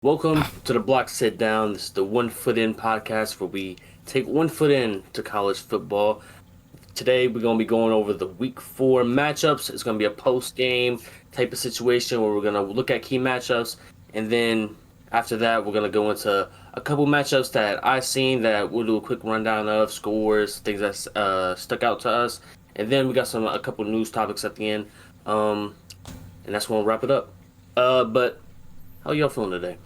Welcome to the Block Sit Down. This is the One Foot In podcast where we take 1 foot in to college football. Today we're going to be going over the Week 4 matchups. It's going to be a post-game type of situation where we're going to look at key matchups, and then after that we're going to go into a couple matchups that I've seen that we'll do a quick rundown of, scores, things that stuck out to us, and then we got a couple news topics at the end, and that's when we'll wrap it up. But how y'all feeling today?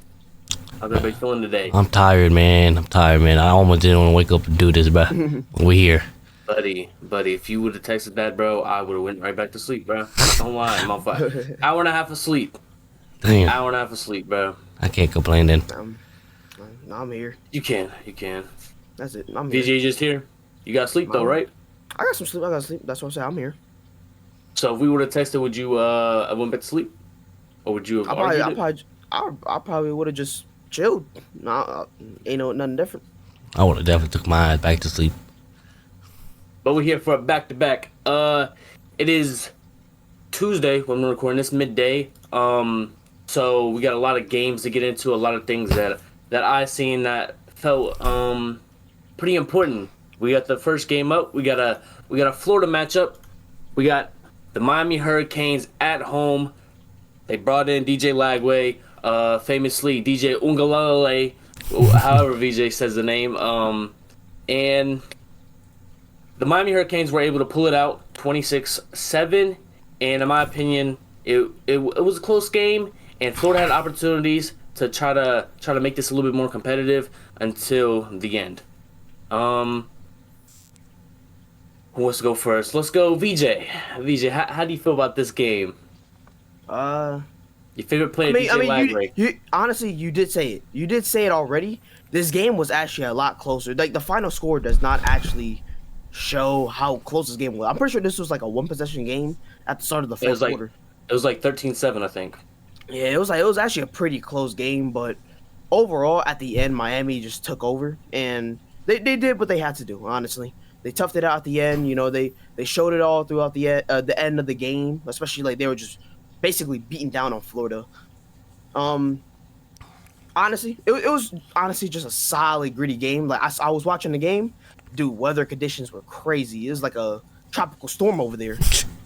How's everybody feeling today? I'm tired, man. I almost didn't want to wake up and do this, but we're here. Buddy, if you would have texted that, bro, I would have went right back to sleep, bro. Don't lie, I'm on fire. Hour and a half of sleep. Damn. Hour and a half of sleep, bro. I can't complain then. I'm here. You can. That's it. I'm here. VJ just here. You got sleep though, right? I got some sleep. That's what I'm saying. I'm here. So if we would have texted, would you went back to sleep, or would you have I probably would have just chilled. Nah, ain't nothing different. I would have definitely took my ass back to sleep. But we're here for a back-to-back. It is Tuesday when we're recording this, midday. So we got a lot of games to get into, a lot of things that I seen that felt pretty important. We got the first game up. We got a Florida matchup. We got the Miami Hurricanes at home. They brought in DJ Lagway, famously DJ Ungalalele, however VJ says the name. And the Miami Hurricanes were able to pull it out 26-7, and in my opinion, it was a close game, and Florida had opportunities to try to make this a little bit more competitive until the end. Who wants to go first? Let's go, VJ. VJ, how do you feel about this game? Your favorite player, DJ Lagway. You honestly, you did say it. You did say it already. This game was actually a lot closer. Like, the final score does not actually show how close this game was. I'm pretty sure this was like a one-possession game at the start of the fourth quarter. It was like 13-7, I think. Yeah, it was actually a pretty close game, but overall, at the end, Miami just took over, and they did what they had to do, honestly. They toughed it out at the end. You know, they showed it all throughout the end of the game, especially like they were just basically beating down on Florida. Honestly, it was honestly just a solid, gritty game. Like, I was watching the game, dude. Weather conditions were crazy. It was like a tropical storm over there.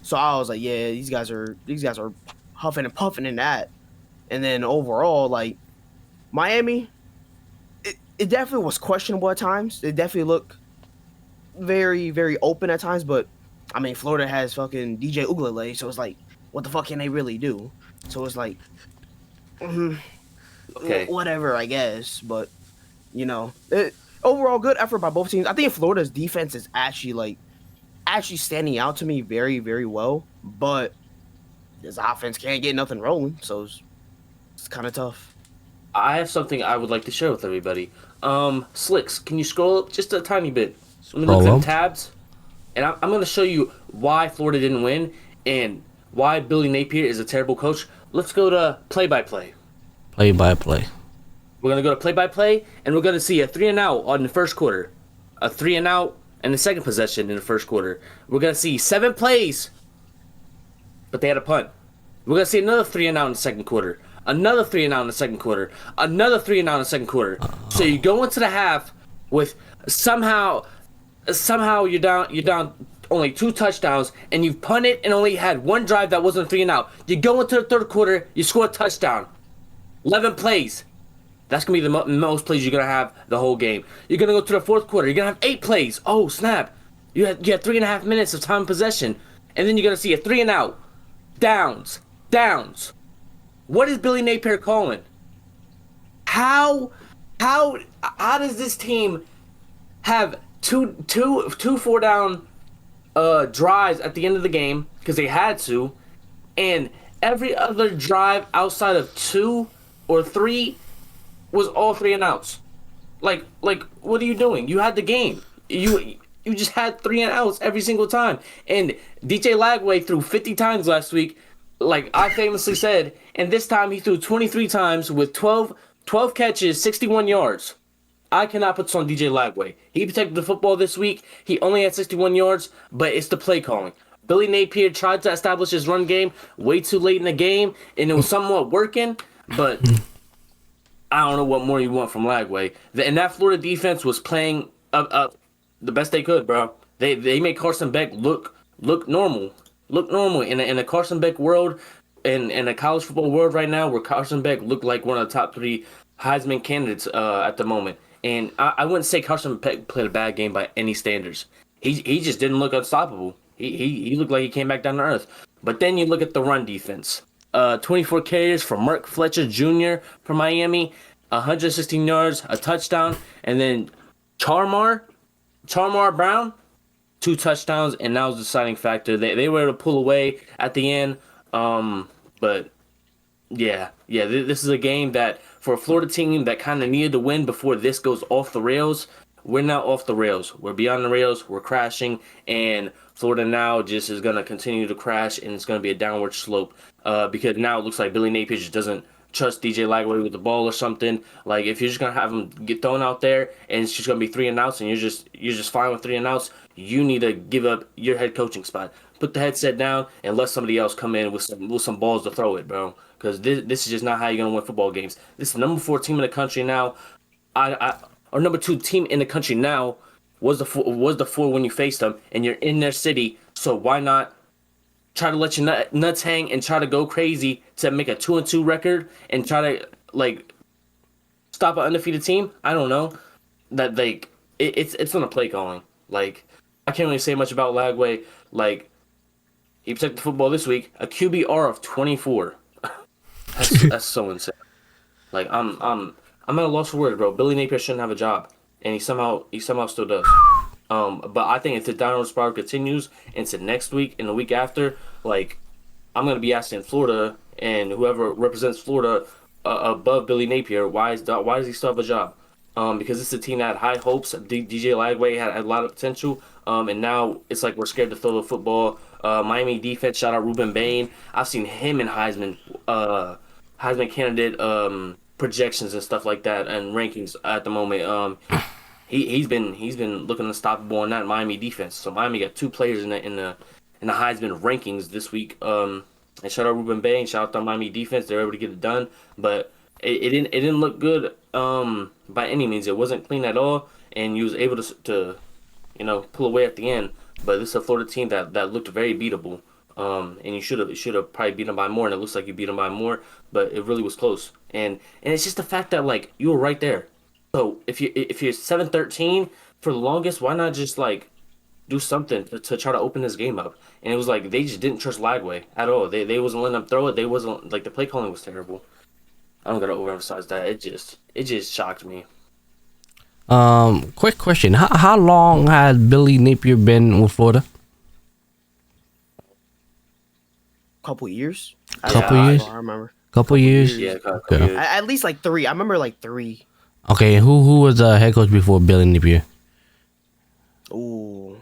So I was like, yeah, these guys are huffing and puffing in that. And then overall, like, Miami, it definitely was questionable at times. It definitely looked very, very open at times. But I mean, Florida has fucking DJ Ugalele, so it's like, what the fuck can they really do? So it's like, okay, whatever, I guess. But, you know, overall, good effort by both teams. I think Florida's defense is actually standing out to me very, very well. But this offense can't get nothing rolling, so it's kind of tough. I have something I would like to share with everybody. Slicks, can you scroll up just a tiny bit? Let me look at the tabs, and I'm going to show you why Florida didn't win and why Billy Napier is a terrible coach. Let's go to play-by-play. Play-by-play. We're going to go to play-by-play, and we're going to see a 3-and-out on the first quarter, a 3-and-out in the second possession in the first quarter. We're going to see 7 plays, but they had a punt. We're going to see another 3-and-out in the second quarter, another 3-and-out in the second quarter, another 3-and-out in the second quarter. So you go into the half with somehow you're down only 2 touchdowns, and you've punted and only had 1 drive that wasn't a 3-and-out. You go into the third quarter, you score a touchdown. 11 plays. That's going to be the most plays you're going to have the whole game. You're going to go to the fourth quarter. You're going to have 8 plays. Oh, snap. You had 3.5 minutes of time possession. And then you're going to see a 3-and-out. Downs. What is Billy Napier calling? How does this team have two 4-down drives at the end of the game, because they had to, and every other drive outside of 2 or 3 was all 3-and-outs? Like, what are you doing? You had the game. You just had 3-and-outs every single time. And DJ Lagway threw 50 times last week, like I famously said, and this time he threw 23 times with 12 catches, 61 yards. I cannot put this on DJ Lagway. He protected the football this week. He only had 61 yards, but it's the play calling. Billy Napier tried to establish his run game way too late in the game, and it was somewhat working, but I don't know what more you want from Lagway. And that Florida defense was playing up the best they could, bro. They made Carson Beck look normal, in a Carson Beck world, in a college football world right now, where Carson Beck looked like one of the top 3 Heisman candidates at the moment. And I wouldn't say Carson Beck played a bad game by any standards. He just didn't look unstoppable. He looked like he came back down to earth. But then you look at the run defense. 24 carries for Mark Fletcher Jr. from Miami, 116 yards, a touchdown, and then Charmar Brown, 2 touchdowns, and that was the deciding factor. They were able to pull away at the end. But yeah, this is a game that for a Florida team that kind of needed to win before this goes off the rails. We're not off the rails. We're beyond the rails. We're crashing, and Florida now just is going to continue to crash, and it's going to be a downward slope because now it looks like Billy Napier just doesn't trust DJ Lagway with the ball or something. Like, if you're just going to have him get thrown out there and it's just going to be 3 and outs and you're just fine with 3 and outs, you need to give up your head coaching spot. Put the headset down and let somebody else come in with some balls to throw it, bro. Because this is just not how you're going to win football games. This is the number 4 team in the country now. Our number 2 team in the country now was the 4 when you faced them, and you're in their city. So why not try to let your nuts hang and try to go crazy to make a 2-2 record and try to like stop an undefeated team? I don't know. That like it's on the play calling. Like, I can't really say much about Lagway. Like, he protected the football this week, a QBR of 24. That's so insane. Like, I'm at a loss for words, bro. Billy Napier shouldn't have a job, and he somehow still does. But I think if the downward spiral continues into next week and the week after, like, I'm gonna be asking Florida and whoever represents Florida above Billy Napier, why does he still have a job? Because it's a team that had high hopes. DJ Lagway had a lot of potential, and now it's like we're scared to throw the football. Miami defense, shout out Ruben Bain. I've seen him in Heisman candidate projections and stuff like that and rankings at the moment. He's been looking unstoppable in that Miami defense. So Miami got 2 players in the Heisman rankings this week. And shout out Ruben Bain, shout out the Miami defense. They're able to get it done, but it didn't look good by any means. It wasn't clean at all, and you was able to pull away at the end. But this is a Florida team that looked very beatable. And you should have probably beat them by more, and it looks like you beat them by more, but it really was close. And it's just the fact that, like, you were right there. So if you're 7-13 for the longest, why not just like do something to try to open this game up? And it was like they just didn't trust Lagway at all. They wasn't letting them throw it. They wasn't, like, the play calling was terrible. I don't gotta overemphasize that. It just shocked me. Quick question: How long has Billy Napier been with Florida? Couple years. Couple years. I remember. Couple years. Yeah, Okay. years. At least like 3. I remember like 3. Okay, who was the head coach before Billy Napier? Ooh,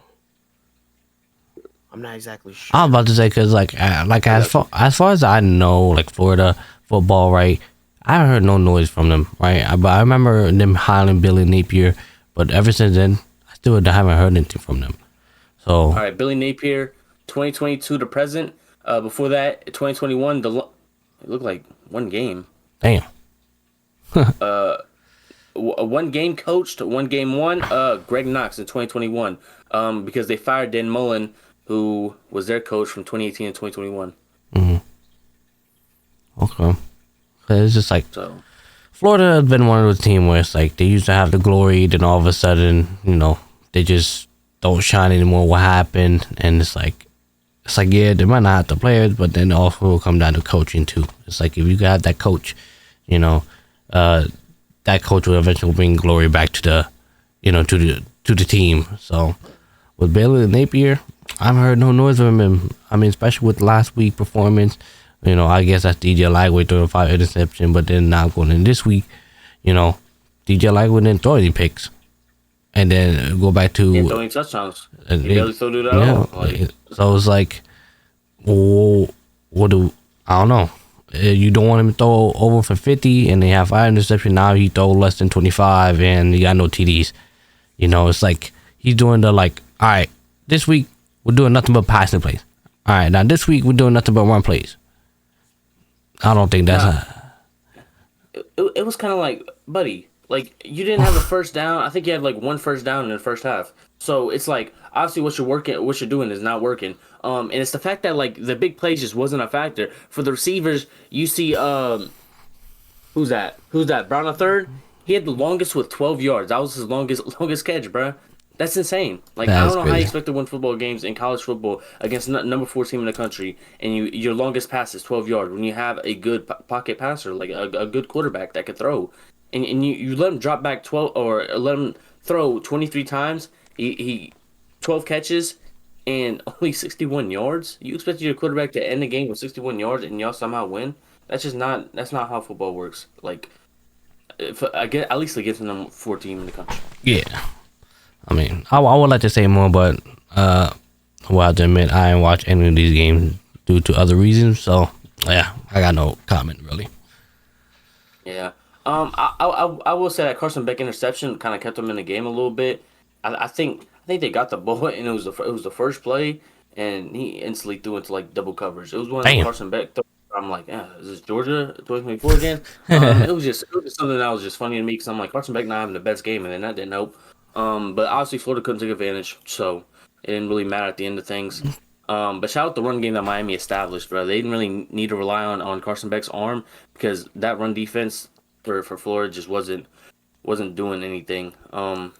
I'm not exactly sure. I was about to say, because as far as I know, like, Florida football, right? I haven't heard no noise from them, right? But I remember them hiring Billy Napier, but ever since then, I still haven't heard anything from them. So All right, Billy Napier, 2022 to present. Before that, 2021, it looked like one game. damn. One game coached, one game won. Greg Knox in 2021. Because they fired Dan Mullen, who was their coach from 2018 and 2021. Okay. It's just like, So Florida has been one of those teams where it's like they used to have the glory, then all of a sudden, they just don't shine anymore. What happened? And it's like, yeah, they might not have the players, but then also will come down to coaching too. It's like, if you got that coach, that coach will eventually bring glory back to the, to the team. So with Billy Napier, I haven't heard no noise from him. I mean, especially with last week's performance. I guess that's DJ Lagway throwing 5 interceptions, but then now going in this week, DJ Lagway didn't throw any picks. And then go back to... he didn't throw any touchdowns. He barely threw it at all. Like, so it's like, well, I don't know. You don't want him to throw over for 50 and they have 5 interceptions. Now he throw less than 25 and he got no TDs. It's like he's doing the, like, all right, this week we're doing nothing but passing plays. All right, now this week we're doing nothing but run plays. I don't think that's it was kind of like, buddy, like you didn't have a first down. I think you had like one first down in the first half. So it's like obviously what you're doing is not working. And it's the fact that like the big plays just wasn't a factor for the receivers. You see, who's that? Who's that? Brown a third. He had the longest with 12 yards. That was his longest catch, bruh. That's insane. Like I That's don't know how you crazy. expect to win football games in college football against number 4 team in the country, and your longest pass is 12 yards when you have a good pocket passer, like a good quarterback that could throw, and you let him drop back 12 or let him throw 23 times. He 12 catches and only 61 yards. You expect your quarterback to end the game with 61 yards and y'all somehow win? That's not how football works. Like if, I get at least against the number 4 team in the country. Yeah. I mean, I would like to say more, but well, I have to admit, I ain't watch any of these games due to other reasons. So, yeah, I got no comment really. Yeah. I will say that Carson Beck interception kind of kept them in the game a little bit. I think they got the ball and it was the first play and he instantly threw into like double coverage. It was one of the Damn. Carson Beck. I'm like, yeah, is this Georgia 2024 again? It was just something that was just funny to me because I'm like Carson Beck not having the best game and then that didn't help. But obviously Florida couldn't take advantage, so it didn't really matter at the end of things. But shout out the run game that Miami established, bro. They didn't really need to rely on Carson Beck's arm because that run defense for Florida just wasn't doing anything. And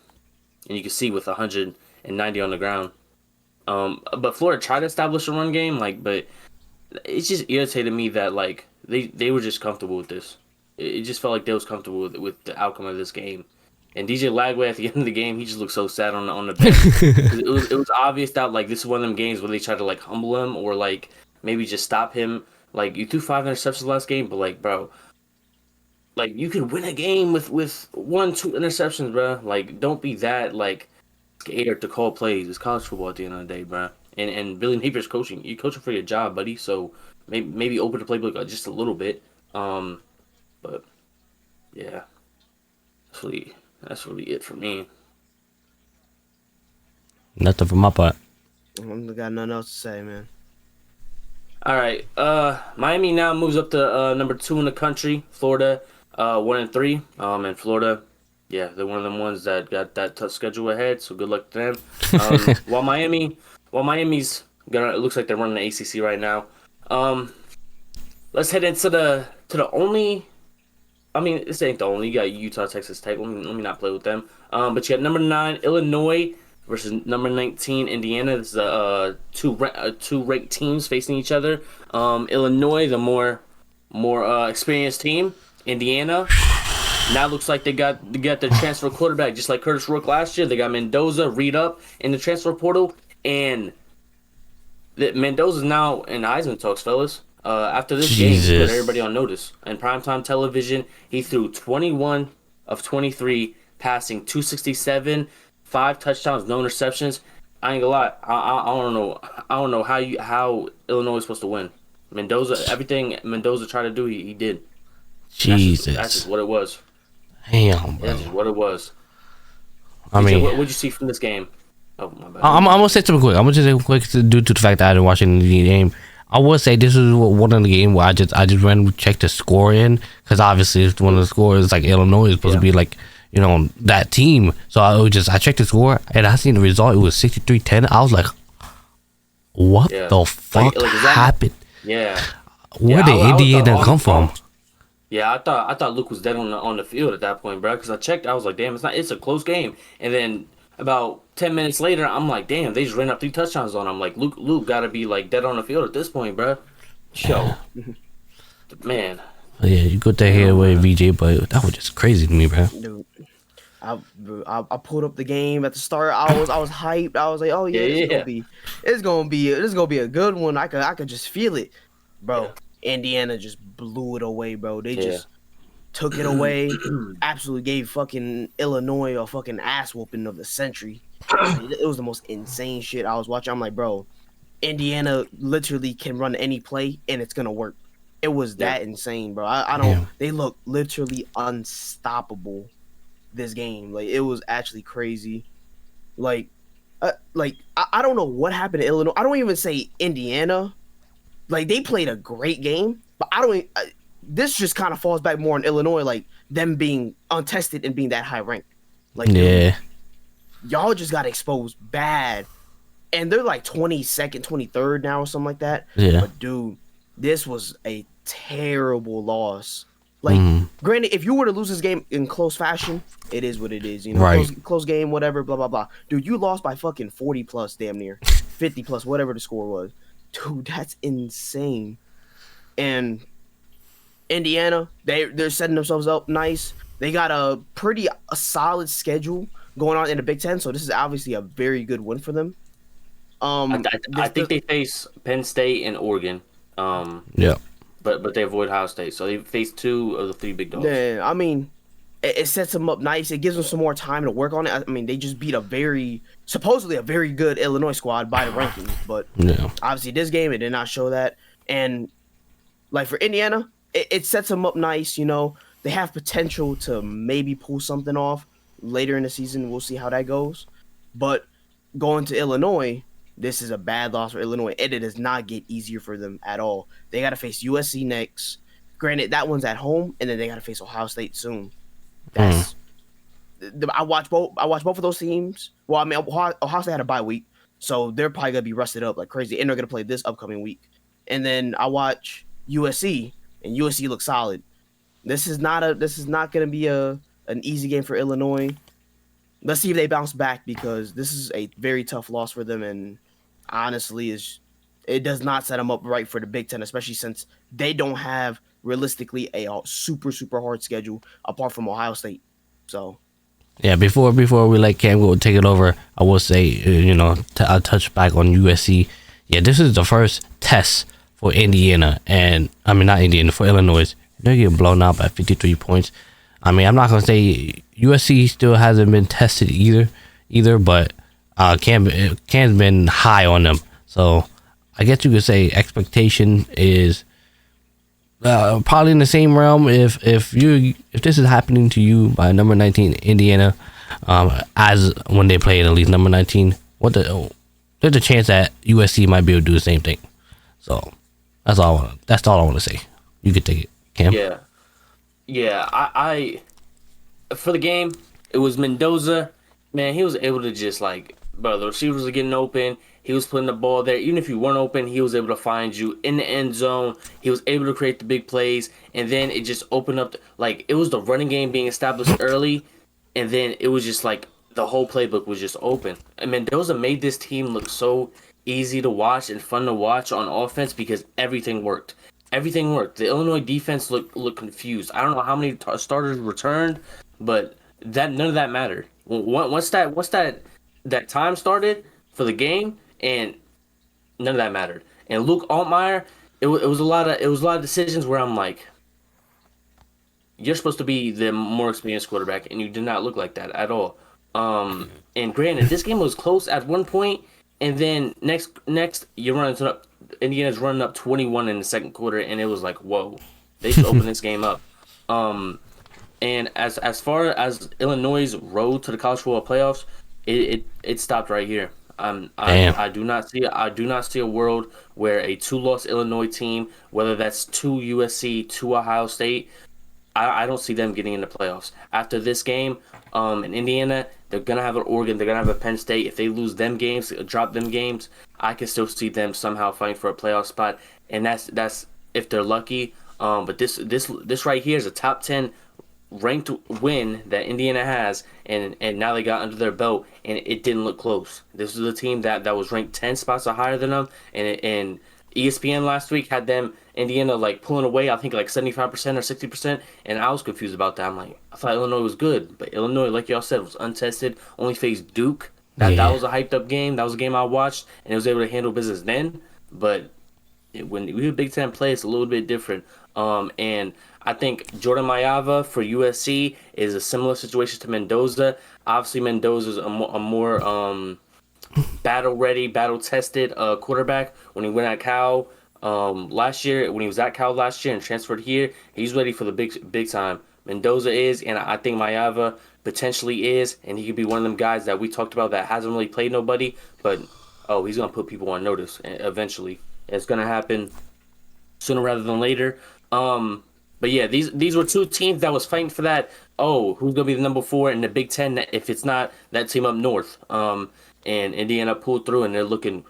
you can see with 190 on the ground. But Florida tried to establish a run game, like, but it just irritated me that like they were just comfortable with this. It just felt like they was comfortable with the outcome of this game. And DJ Lagway at the end of the game, he just looked so sad on the bench. It was obvious that like this is one of them games where they tried to like humble him or like maybe just stop him. Like you threw 5 interceptions last game, but like bro, like you could win a game with 1-2 interceptions, bro. Like don't be that like scared to call plays. It's college football at the end of the day, bro. And Billy Napier's coaching. You're coaching for your job, buddy. So maybe open the playbook just a little bit. But yeah, that's really it for me. Nothing from my part. I got nothing else to say, man. All right. Miami now moves up to number 2 in the country. Florida, 1-3. And Florida, yeah, they're one of them ones that got that tough schedule ahead. So good luck to them. While Miami's gonna, it looks like they're running the ACC right now. Let's head into the only. I mean, this ain't the only. You got Utah, Texas Tech. Let me not play with them. But you got number 9 Illinois versus number 19 Indiana. This is two ranked teams facing each other. Illinois, the more experienced team. Indiana now looks like they got their transfer quarterback, just like Curtis Rourke last year. They got Mendoza, Reed up in the transfer portal, and Mendoza's now in Heisman talks, fellas. After this game, he put everybody on notice. In primetime television, he threw 21 of 23, passing 267, 5 touchdowns, no interceptions. I ain't gonna lie, I don't know how Illinois is supposed to win. Everything Mendoza tried to do, he did. Jesus. That's just what it was. Damn, bro. That's just what it was. I mean, what'd you see from this game? Oh my bad. I'm gonna say something quick. I'm gonna just say quick due to the fact that I didn't watch any of the game. I would say this is one of the game where I just randomly checked the score in because obviously it's one of the scores like Illinois is supposed to be like that team. So I checked the score and I seen the result. It was 63-10. I was like, what the fuck happened? Yeah. Where did Indiana come from? Yeah, I thought Luke was dead on the field at that point, bro. Because I checked, I was like, damn, it's a close game. And then about 10 minutes later, I'm like, damn, they just ran up 3 touchdowns on him. Like Luke got to be like dead on the field at this point, bro. Yo, man. Yeah, you got that head away, VJ, but that was just crazy to me, bro. Dude, I pulled up the game at the start. I was hyped. I was like, oh yeah, it's gonna be a good one. I could just feel it, bro. Yeah. Indiana just blew it away, bro. They just took it away. Absolutely gave fucking Illinois a fucking ass whooping of the century. It was the most insane shit I was watching. I'm like, bro, Indiana literally can run any play and it's gonna work. It was that insane, bro. I don't. Yeah. They look literally unstoppable this game. Like it was actually crazy. Like I don't know what happened to Illinois. I don't even say Indiana. Like they played a great game, but this just kind of falls back more on Illinois, like them being untested and being that high ranked. Like, Yeah. dude, y'all just got exposed bad, and they're like 22nd, 23rd now or something like that. Yeah. But dude, this was a terrible loss. Like, Mhm. granted, if you were to lose this game in close fashion, it is what it is. You know, Right. close game, whatever, blah blah blah. Dude, you lost by fucking 40 plus, damn near 50 plus, whatever the score was. Dude, that's insane. And Indiana, they're setting themselves up nice. They got a solid schedule going on in the Big Ten, so this is obviously a very good win for them. I think they face Penn State and Oregon. Yeah. But they avoid Ohio State, so they face 2 of the 3 big dogs. Yeah, I mean, it sets them up nice. It gives them some more time to work on it. I mean, they just beat supposedly a very good Illinois squad by the rankings, but Yeah. obviously this game it did not show that. And like for Indiana, it sets them up nice. You know, they have potential to maybe pull something off later in the season. We'll see how that goes. But going to Illinois, this is a bad loss for Illinois, and it does not get easier for them at all. They got to face USC next. Granted, that one's at home, and then they got to face Ohio State soon. That's I watch both of those teams. Well, I mean, Ohio State had a bye week, so they're probably gonna be rested up like crazy, and they're gonna play this upcoming week. And then I watch USC, and USC looks solid. This is not gonna be an easy game for Illinois. Let's see if they bounce back, because this is a very tough loss for them, and honestly, it does not set them up right for the Big Ten, especially since they don't have realistically a super hard schedule apart from Ohio State. So Yeah, before we let Cam go take it over, I will say, I'll touch back on USC. Yeah, this is the first test for Indiana, and I mean not Indiana, for Illinois. They're getting blown out by 53 points. I mean, I'm not gonna say USC still hasn't been tested either, but Cam's been high on them. So I guess you could say expectation is probably in the same realm. If this is happening to you by number 19 Indiana, as when they played at least number 19, there's a chance that USC might be able to do the same thing. So that's all I want to say. You could take it, Cam. Yeah. I for the game, it was Mendoza. Man, he was able to just bro, the receivers were getting open. He was putting the ball there. Even if you weren't open, he was able to find you in the end zone. He was able to create the big plays, and then it just opened up. It was the running game being established early, and then it was just the whole playbook was just open. And Mendoza made this team look so easy to watch and fun to watch on offense because everything worked. Everything worked. The Illinois defense looked confused. I don't know how many starters returned, but none of that mattered. Once that time started for the game, and none of that mattered. And Luke Altmaier, it was a lot of decisions where I'm like, you're supposed to be the more experienced quarterback, and you did not look like that at all. And granted, this game was close at one point, and then next you're running up. Indiana's running up 21 in the second quarter, and it was like, whoa, they should open this game up. And as far as Illinois' road to the college football playoffs, it stopped right here. I do not see a world where a 2-loss Illinois team, whether that's to USC, to Ohio State, I don't see them getting in the playoffs. After this game, in Indiana, they're gonna have an Oregon, they're gonna have a Penn State. If they lose them games, drop them games, I can still see them somehow fighting for a playoff spot, and that's if they're lucky. But this right here is a top 10 ranked win that Indiana has, and now they got under their belt, and it didn't look close. This is a team that was ranked 10 spots higher than them, and ESPN last week had them Indiana pulling away, I think 75% or 60%, and I was confused about that. I'm like, I thought Illinois was good, but Illinois, like y'all said, was untested. Only faced Duke. That was a hyped up game. That was a game I watched, and it was able to handle business then. But when we have Big Ten play, it's a little bit different. And I think Jordan Mayava for USC is a similar situation to Mendoza. Obviously, Mendoza's a more battle-ready, battle-tested quarterback. When he went at Cal last year, when he was at Cal last year and transferred here, he's ready for the big time. Mendoza is, and I think Mayava potentially is, and he could be one of them guys that we talked about that hasn't really played nobody, but he's gonna put people on notice eventually. It's gonna happen sooner rather than later. But yeah, these were two teams that was fighting for that. Oh, who's gonna be the number 4 in the Big Ten? If it's not that team up north, and Indiana pulled through, and they're looking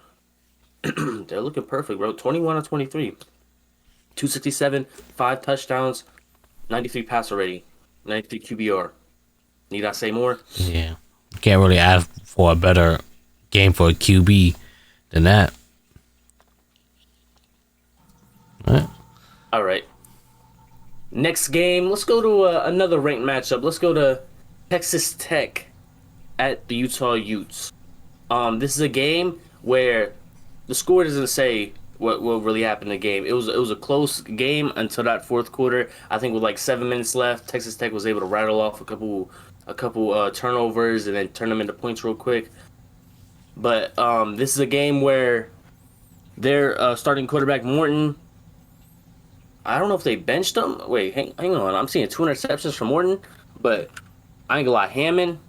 they're looking perfect, bro. 21 on 23, 267, 5 touchdowns, 93 passer rating, 93 QBR. Need I say more? Yeah, can't really ask for a better game for a QB than that. Right? All right. Next game, let's go to another ranked matchup. Let's go to Texas Tech at the Utah Utes. This is a game where the score doesn't say what really happened in the game. It was a close game until that fourth quarter. I think with like 7 minutes left, Texas Tech was able to rattle off a couple turnovers and then turn them into points real quick. But this is a game where their starting quarterback Morton. I don't know if they benched him. Wait, hang on. I'm seeing 2 interceptions from Morton, but I ain't gonna lie. Hammond,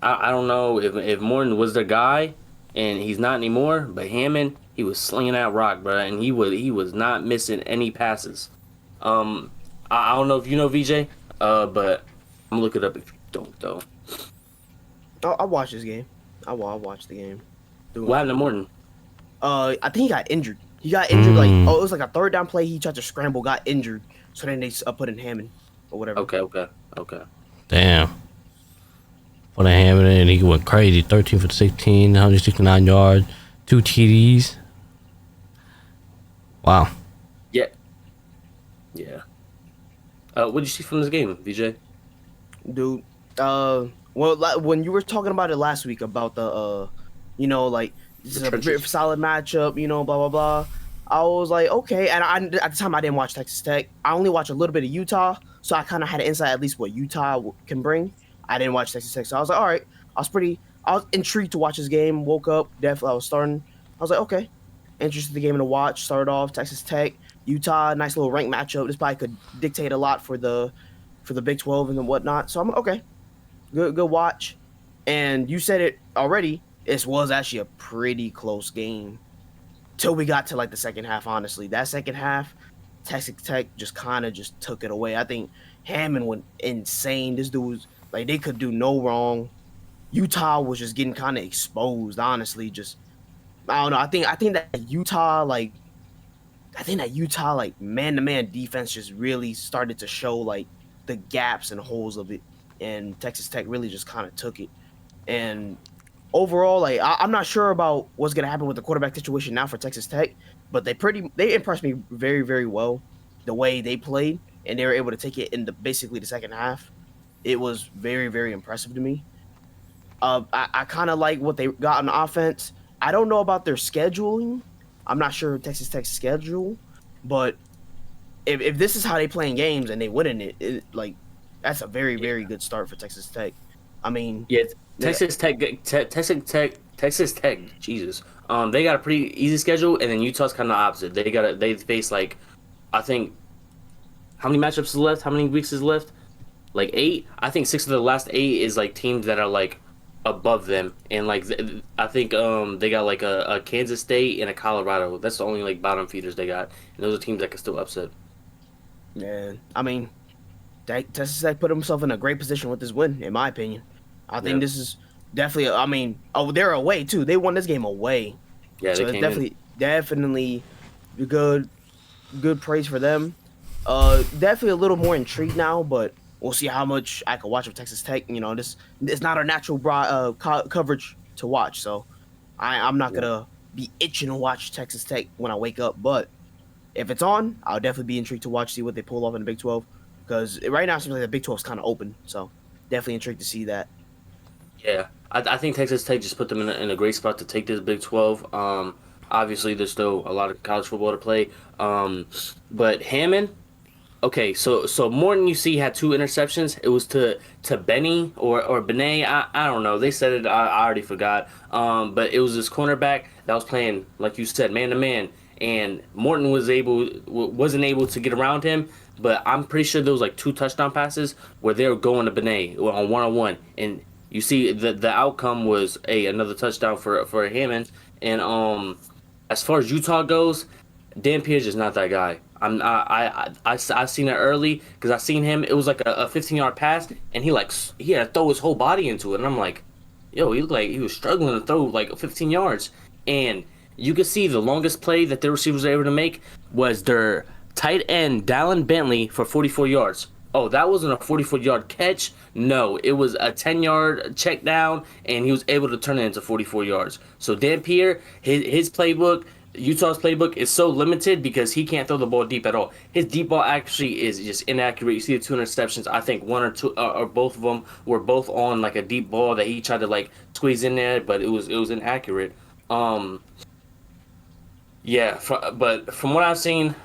I don't know if Morton was their guy, and he's not anymore. But Hammond, he was slinging that rock, bro, and he was not missing any passes. I don't know if you know VJ, but I'm gonna look it up if you don't though. I'll watch this game. I'll watch the game. What happened to Morton? I think he got injured. He got injured it was like a third down play. He tried to scramble, got injured. So then they put in Hammond or whatever. Okay. Damn. Put a hammer in, he went crazy. 13 for 16, 169 yards, 2 TDs. Wow. Yeah. What did you see from this game, VJ? Dude, well, when you were talking about it last week about the, like this is a very solid matchup, blah blah blah. I was like, okay, and at the time I didn't watch Texas Tech. I only watched a little bit of Utah, so I kind of had an insight at least what Utah can bring. I didn't watch Texas Tech, so I was like, all right. I was intrigued to watch this game. Woke up, definitely. I was like, okay, interested in the game to watch. Started off Texas Tech, Utah, nice little ranked matchup. This probably could dictate a lot for the Big 12 and whatnot. So I'm okay. Good watch. And you said it already. This was actually a pretty close game till we got to like the second half. Honestly, that second half, Texas Tech just took it away. I think Hammond went insane. This dude was like, they could do no wrong. Utah was just getting kind of exposed. Honestly, just I don't know. I think that Utah man-to-man defense just really started to show like the gaps and holes of it, and Texas Tech really just kind of took it. And overall, like I'm not sure about what's gonna happen with the quarterback situation now for Texas Tech, but they impressed me very, very well the way they played, and they were able to take it in basically the second half. It was very, very impressive to me. I kind of like what they got on offense. I don't know about their scheduling. I'm not sure Texas Tech's schedule, but if this is how they playing games and they winning it, like that's a very, very good start for Texas Tech. I mean, yeah, Texas Tech. Jesus, they got a pretty easy schedule, and then Utah's kind of opposite. They face like, I think, how many matchups is left? How many weeks is left? Like 8. I think 6 of the last 8 is like teams that are like above them, and like I think they got like a Kansas State and a Colorado. That's the only like bottom feeders they got, and those are teams that can still upset. Yeah, I mean, Texas Tech put himself in a great position with this win, in my opinion. I think this is definitely. I mean, they're away too. They won this game away. Yeah, so they it's definitely good praise for them. Definitely a little more intrigued now, but we'll see how much I can watch of Texas Tech. This it's not our natural coverage to watch, so I'm not gonna be itching to watch Texas Tech when I wake up. But if it's on, I'll definitely be intrigued to see what they pull off in the Big 12, because right now it seems like the Big 12 is kind of open. So definitely intrigued to see that. Yeah, I think Texas Tech just put them in a great spot to take this Big 12. Obviously, there's still a lot of college football to play. But Hammond, okay, so Morton, you see, had 2 interceptions. It was to Benny or Benet. I don't know. They said it. I already forgot. But it was this cornerback that was playing, like you said, man to man, and Morton wasn't able to get around him. But I'm pretty sure there was like 2 touchdown passes where they were going to Benet on 1-on-1, and you see the outcome was another touchdown for Hammond. And as far as Utah goes, Dan Pierce is not that guy. I seen it early because I seen him. It was like a 15-yard pass, and he had to throw his whole body into it, and I'm like, yo, he looked like he was struggling to throw like 15 yards, and you could see the longest play that the receivers were able to make was their tight end Dallin Bentley for 44 yards. Oh, that wasn't a 44-yard catch. No, it was a 10-yard check down, and he was able to turn it into 44 yards. So Dan Pierre, his playbook, Utah's playbook is so limited because he can't throw the ball deep at all. His deep ball actually is just inaccurate. You see the two interceptions. I think one or two, or both of them were both on like a deep ball that he tried to like squeeze in there, but it was inaccurate. Yeah, but from what I've seen,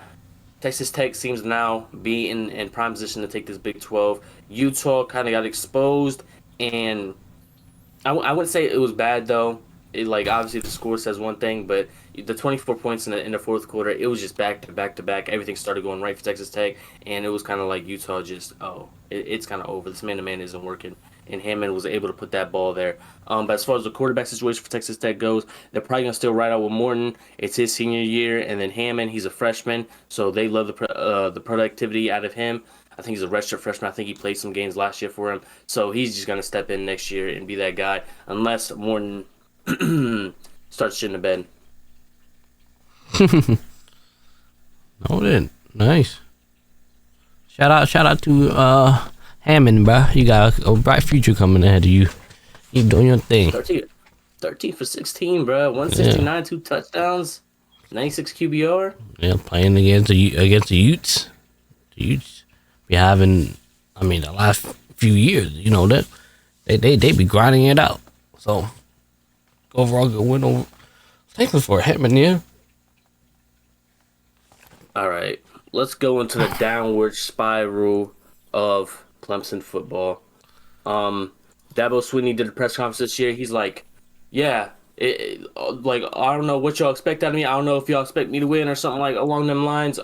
Texas Tech seems to now be in prime position to take this Big 12. Utah kind of got exposed, and I wouldn't say it was bad though. It, like, obviously the score says one thing, but the 24 points in the fourth quarter, it was just back to back to back. Everything started going right for Texas Tech, and it was kind of like Utah just it's kind of over. This man-to-man isn't working, and Hammond was able to put that ball there. But as far as the quarterback situation for Texas Tech goes, they're probably gonna still ride out with Morton. It's his senior year, and then Hammond, he's a freshman, so they love the productivity out of him. I think he's a redshirt freshman. I think he played some games last year for him, so he's just gonna step in next year and be that guy, unless Morton starts shitting the bed. Oh, then nice. Shout out to Hammond, bro. You got a bright future coming ahead of you. Keep doing your thing. 13 for 16, bro. 169, 2 touchdowns, 96 QBR. Yeah, playing against the Utes. The Utes be having, I mean, the last few years, you know, that they be grinding it out. So overall, good win over. Thankful for Hammond, yeah. All right, let's go into the downward spiral of Clemson football. Dabo Swinney did a press conference this year. He's like, yeah, like, I don't know what y'all expect out of me. I don't know if y'all expect me to win or something like along them lines.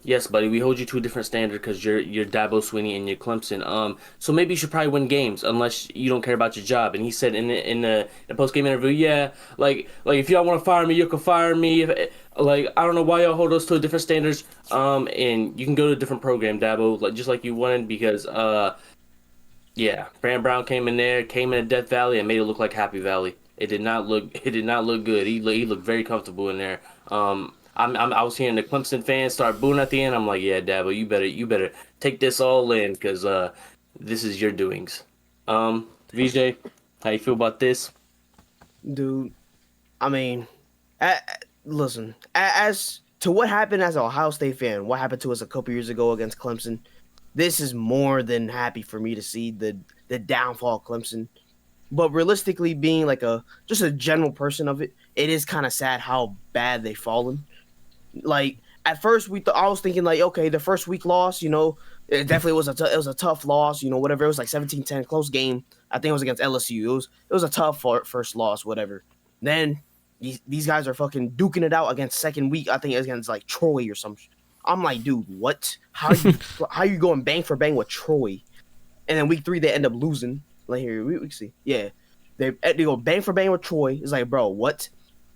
Yes, buddy, we hold you to a different standard because you're Dabo Swinney and you're Clemson. So maybe you should probably win games unless you don't care about your job. And he said in the post game interview, yeah, like if y'all want to fire me, you can fire me. Like, I don't know why y'all hold us to different standards. And you can go to a different program, Dabo, like just like you wanted, because yeah, Fran Brown came in Death Valley and made it look like Happy Valley. It did not look good. He looked very comfortable in there. I was hearing the Clemson fans start booing at the end. I'm like, yeah, Dabo, you better take this all in because this is your doings. VJ, how you feel about this? Dude, I mean, listen, as to what happened as an Ohio State fan, what happened to us a couple years ago against Clemson, this is more than happy for me to see the downfall of Clemson. But realistically, being like just a general person of it, it is kind of sad how bad they've fallen. Like, at first I was thinking like, okay, the first week loss, you know, it definitely was a tough loss, you know, whatever. It was like 17-10, close game. I think it was against LSU. It was a tough first loss, whatever. Then these guys are fucking duking it out against second week. I think it was against like Troy or some. I'm like, dude, what? How are you going bang for bang with Troy? And then week 3 they end up losing. Like, here we see, yeah, they go bang for bang with Troy. It's like, bro, what?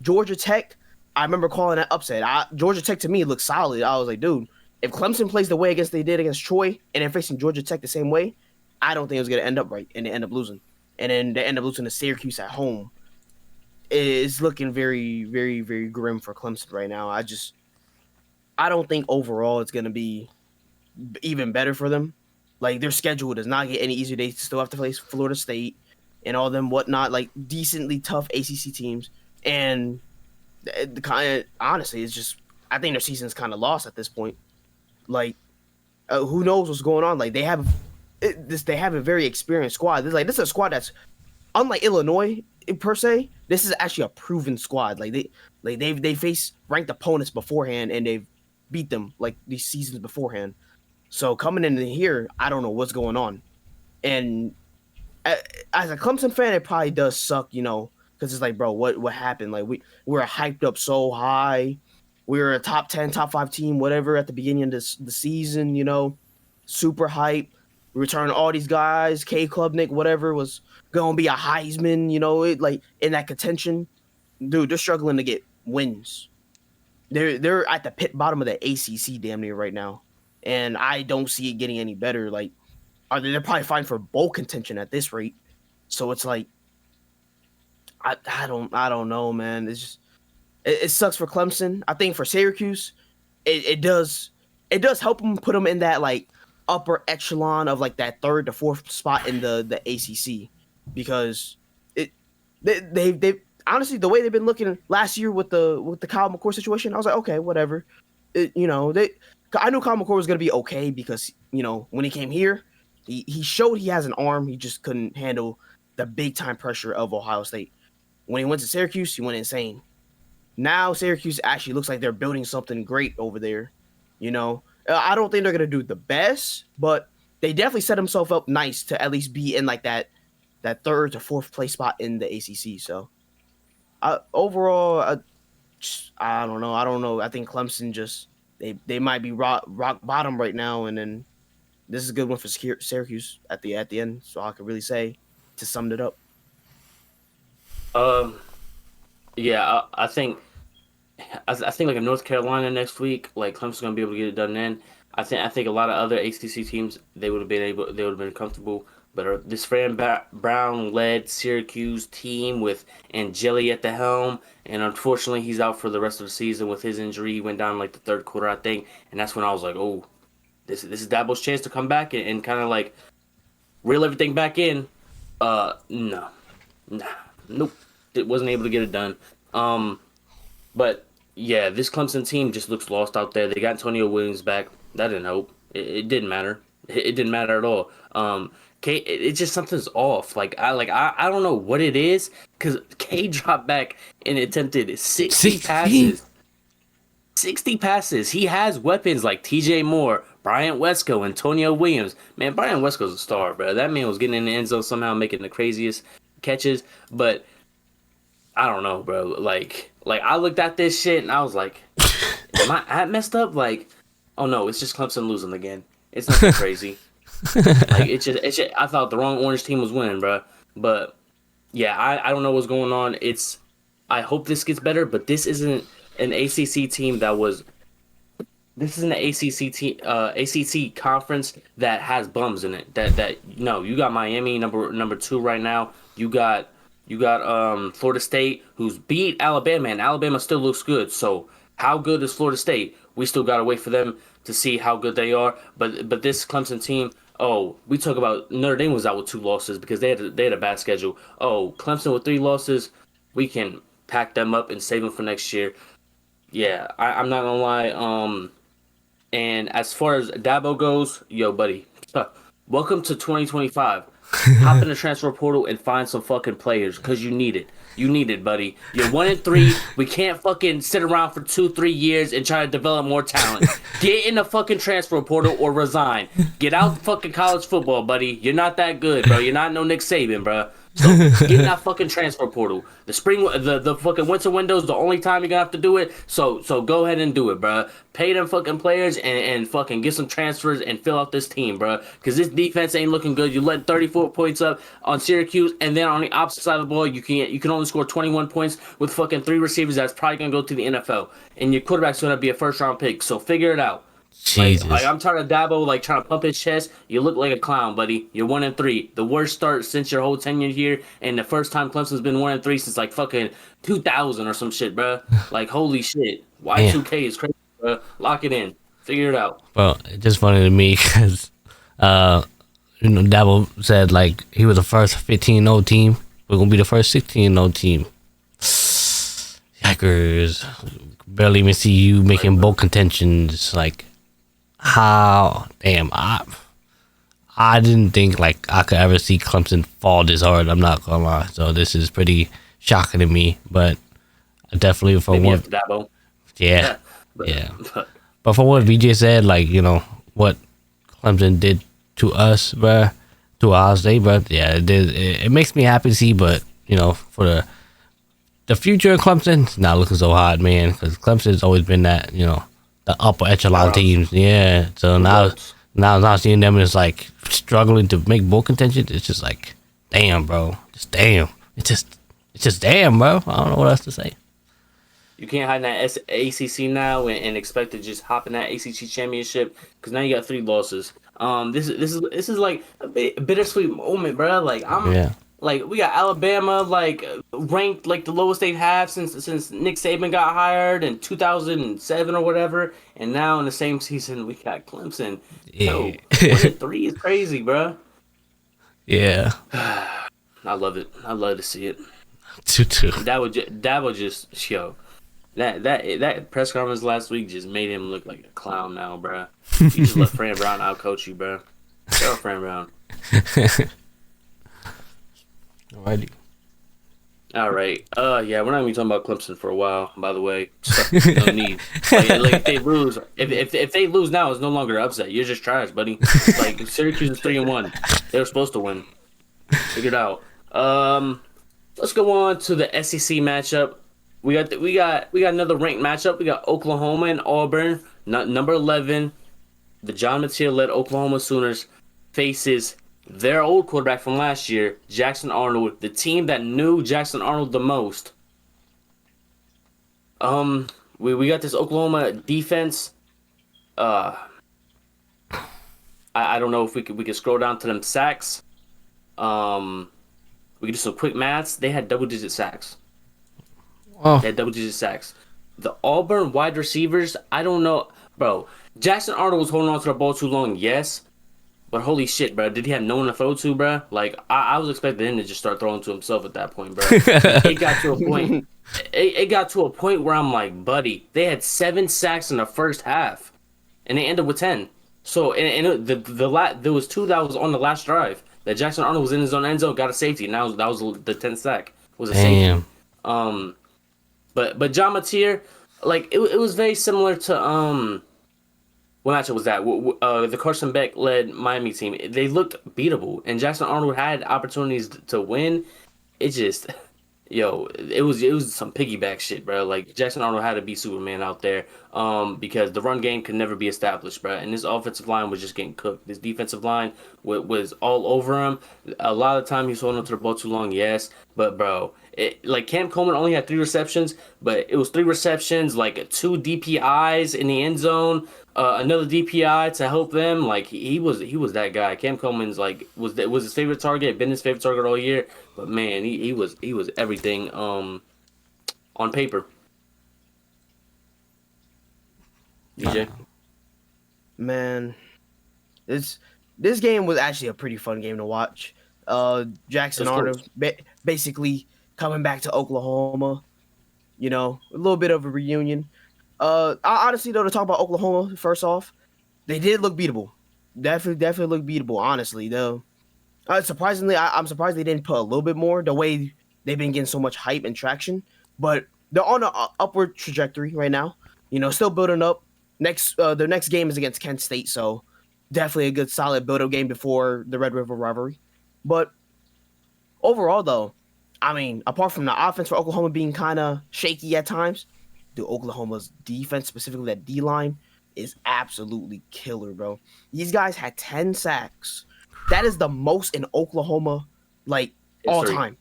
Georgia Tech. I remember calling that upset. Georgia Tech to me looked solid. I was like, dude, if Clemson plays the way they did against Troy and they're facing Georgia Tech the same way, I don't think it was going to end up right, and they end up losing. And then they end up losing to Syracuse at home. It's looking very, very, very grim for Clemson right now. I don't think overall it's going to be even better for them. Like, their schedule does not get any easier. They still have to face Florida State and all them whatnot, like decently tough ACC teams. And the kind of, honestly, it's just, I think their season's kind of lost at this point. Like, who knows what's going on? Like, they have a very experienced squad. This is a squad that's unlike Illinois per se. This is actually a proven squad. Like, they face ranked opponents beforehand and they've beat them like these seasons beforehand. So coming in here, I don't know what's going on. And as a Clemson fan, it probably does suck, you know, because it's like, bro, what happened? Like, we're hyped up so high. We were a top 10, top 5 team, whatever, at the beginning of the season, you know, super hype. We returned all these guys, K Klubnik, whatever, was going to be a Heisman, you know, like in that contention. Dude, they're struggling to get wins. they're at the pit bottom of the ACC damn near right now, and I don't see it getting any better. Like, they're probably fighting for bowl contention at this rate. So it's like, I don't know, man. It's just it sucks for Clemson. I think for Syracuse, it does help them, put them in that like upper echelon of like that 3rd to 4th spot in the ACC, because they honestly, the way they've been looking last year with the Kyle McCord situation, I was like, okay, whatever. I knew Kyle McCord was gonna be okay because when he came here, he showed he has an arm. He just couldn't handle the big time pressure of Ohio State. When he went to Syracuse, he went insane. Now Syracuse actually looks like they're building something great over there. I don't think they're gonna do the best, but they definitely set themselves up nice to at least be in like that 3rd to 4th place spot in the ACC. So overall, I don't know. I think Clemson just they might be rock bottom right now, and then this is a good one for Syracuse at the end. So I could really say to sum it up. Yeah, I think like in North Carolina next week, like Clemson's gonna be able to get it done then. I think a lot of other ACC teams they would have been comfortable. But this Fran Brown-led Syracuse team with Angeli at the helm, and unfortunately he's out for the rest of the season with his injury. He went down like the 3rd quarter, I think, and that's when I was like, oh, this is Dabo's chance to come back and kind of like reel everything back in. Nope, it wasn't able to get it done. But yeah, this Clemson team just looks lost out there. They got Antonio Williams back. That didn't help. It didn't matter. It didn't matter at all. It's just something's off. I don't know what it is, because K dropped back and attempted 60 passes. 60 passes. He has weapons like TJ Moore, Bryant Wesco, Antonio Williams. Man, Bryant Wesco's a star, bro. That man was getting in the end zone somehow, making the craziest catches. But I don't know, bro. Like I looked at this shit and I was like, am I messed up? Like, oh no, it's just Clemson losing again. It's nothing crazy. Like it's just I thought the wrong orange team was winning, bro. But yeah, I don't know what's going on. I hope this gets better, but this isn't an ACC team that was. This is an ACC conference that has bums in it. You got Miami number 2 right now. You got Florida State, who's beat Alabama, and Alabama still looks good. So how good is Florida State? We still gotta wait for them to see how good they are. But this Clemson team. Oh, we talk about Notre Dame was out with 2 losses because they had a bad schedule. Oh, Clemson with 3 losses, we can pack them up and save them for next year. Yeah, I'm not gonna lie. And as far as Dabo goes, yo, buddy, welcome to 2025. Hop in the transfer portal and find some fucking players because you need it. You need it, buddy. You're 1-3. We can't fucking sit around for 2-3 years and try to develop more talent. Get in the fucking transfer portal or resign. Get out fucking college football, buddy. You're not that good, bro. You're not no Nick Saban, bro. So get in that fucking transfer portal. The fucking winter window is the only time you're gonna have to do it. So go ahead and do it, bro. Pay them fucking players and fucking get some transfers and fill out this team, bro. Because this defense ain't looking good. You let 34 points up on Syracuse, and then on the opposite side of the ball, you can only score 21 points with fucking 3 receivers that's probably gonna go to the NFL, and your quarterback's gonna be a first-round pick. So figure it out. Jesus. Like I'm tired of Dabo trying to pump his chest. You look like a clown, buddy. You're 1-3. The worst start since your whole tenure here, and the first time Clemson's been 1-3 since like fucking 2000 or some shit, bro. Like holy shit. Y2K is crazy, bro. Lock it in. Figure it out. Well, it's just funny to me because Dabo said like he was the first 15-0 team. We're gonna be the first 16-0 team. Yikers. Barely even see you making bowl contentions. Like, how? Damn, I didn't think like I could ever see Clemson fall this hard. I'm not gonna lie. So this is pretty shocking to me. But definitely for Maybe what, after Dabo. yeah. But for what VJ said, like what Clemson did to us, bruh, to Ohio State, but yeah, it makes me happy to see. But for the future of Clemson, it's not looking so hot, man. Because Clemson's always been that the upper echelon teams, yeah. So now seeing them is like struggling to make bowl contention. It's just like, damn, bro, just damn. It's just damn, bro. I don't know what else to say. You can't hide in that ACC now and expect to just hop in that ACC championship because now you got 3 losses. This is like a bittersweet moment, bro. Like Yeah. like we got Alabama like ranked like the lowest they've had since Nick Saban got hired in 2007 or whatever, and now in the same season we got Clemson. Yo, Yeah. 1-3 is crazy, bro. Yeah. I love it. I love to see it. Too. That would just show. That press conference last week just made him look like a clown now, bro. You just let Fran Brown outcoach you, bro. Go Fran Brown. Alrighty. All right. Yeah, we're not gonna be talking about Clemson for a while. By the way, so, no need. Like if they lose, if they lose now, it's no longer an upset. You're just trash, buddy. Like Syracuse is 3-1. They were supposed to win. Figure it out. Let's go on to the SEC matchup. We got another ranked matchup. We got Oklahoma and Auburn. Number 11, the John Mateer-led Oklahoma Sooners faces their old quarterback from last year, Jackson Arnold, the team that knew Jackson Arnold the most. We got this Oklahoma defense. I don't know if we could scroll down to them sacks. We could do some quick maths. They had double-digit sacks. Oh. They had double-digit sacks. The Auburn wide receivers, I don't know. Bro, Jackson Arnold was holding on to the ball too long, yes. But holy shit, bro. Did he have no one to throw to, bro? Like, I was expecting him to just start throwing to himself at that point, bro. It got to a point. It got to a point where I'm like, buddy, they had 7 sacks in the first half. And they ended with 10. So, there was 2 that was on the last drive. That Jackson Arnold was in his own end zone, got a safety, and that was the 10th sack. Was a safety. But John Mateer, like it was very similar to what matchup was that? The Carson Beck led Miami team. They looked beatable, and Jackson Arnold had opportunities to win. It just, it was some piggyback shit, bro. Like Jackson Arnold had to be Superman out there, because the run game could never be established, bro. And this offensive line was just getting cooked. This defensive line was all over him. A lot of the time he was holding on to the ball too long, yes, but bro. Like Cam Coleman only had 3 receptions, but it was 3 receptions, like 2 DPIs in the end zone, another DPI to help them. Like he was that guy. Cam Coleman's like was his favorite target, been his favorite target all year. But man, he was everything on paper. DJ, Man, this game was actually a pretty fun game to watch. Jackson Arnold basically coming back to Oklahoma, a little bit of a reunion. Honestly, though, to talk about Oklahoma, first off, they did look beatable. Definitely look beatable, honestly, though. Surprisingly, I'm surprised they didn't put a little bit more, the way they've been getting so much hype and traction. But they're on an upward trajectory right now. Still building up. Their next game is against Kent State, so definitely a good, solid build-up game before the Red River rivalry. But overall, though, I mean, apart from the offense for Oklahoma being kind of shaky at times, Oklahoma's defense, specifically that D-line, is absolutely killer, bro. These guys had 10 sacks. That is the most in Oklahoma, like, all time.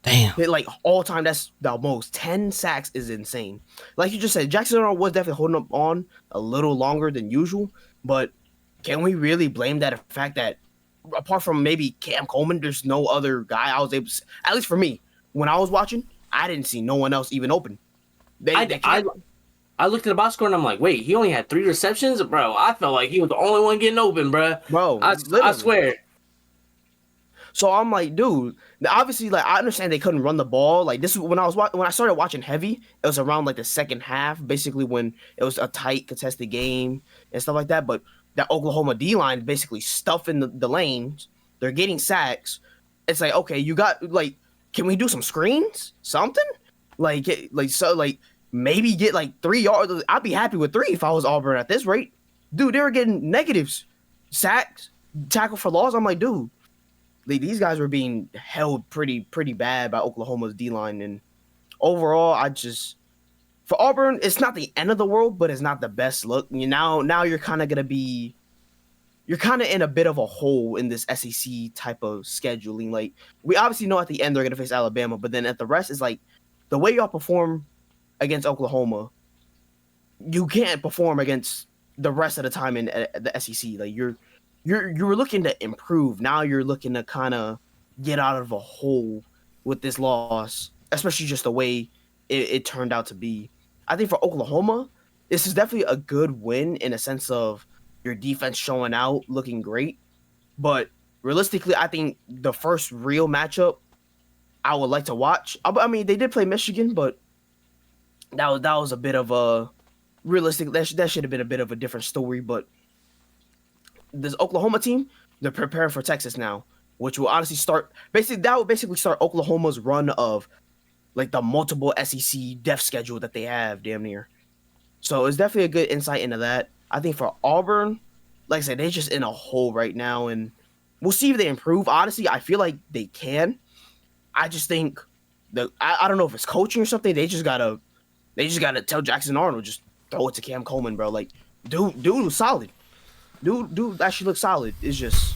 Damn. Like, all time, that's the most. 10 sacks is insane. Like you just said, Jackson Arnold was definitely holding up on a little longer than usual, but can we really blame that fact that apart from maybe Cam Coleman, there's no other guy I was able to, at least for me, when I was watching, I didn't see no one else even open. I looked at the box score and I'm like, wait, he only had 3 receptions? Bro, I felt like he was the only one getting open, bro. I swear. So I'm like, dude, obviously, like, I understand they couldn't run the ball. Like, this is when I started watching heavy, it was around like the second half, basically when it was a tight contested game and stuff like that. But that Oklahoma D-line basically stuffing the lanes. They're getting sacks. It's like, okay, you got, like, can we do some screens? Something? Like maybe get like 3 yards. I'd be happy with 3 if I was Auburn at this rate. Dude, they were getting negatives. Sacks, tackle for loss. I'm like, dude, these guys were being held pretty bad by Oklahoma's D-line. And overall, for Auburn, it's not the end of the world, but it's not the best look. Now you're kind of in a bit of a hole in this SEC type of scheduling. Like, we obviously know at the end they're going to face Alabama, but then at the rest is like the way y'all perform against Oklahoma, you can't perform against the rest of the time in the SEC. Like you're looking to improve. Now you're looking to kind of get out of a hole with this loss, especially just the way it turned out to be. I think for Oklahoma, this is definitely a good win in a sense of your defense showing out, looking great. But realistically, I think the first real matchup I would like to watch. I mean, they did play Michigan, but that was a bit of a realistic. That should have been a bit of a different story. But this Oklahoma team, they're preparing for Texas now, which will honestly start that would basically start Oklahoma's run of like the multiple SEC depth schedule that they have, damn near. So it's definitely a good insight into that. I think for Auburn, like I said, they're just in a hole right now, and we'll see if they improve. Honestly, I feel like they can. I just think I don't know if it's coaching or something. They just gotta tell Jackson Arnold, just throw it to Cam Coleman, bro. Like, dude was solid. Dude actually looks solid. It's just,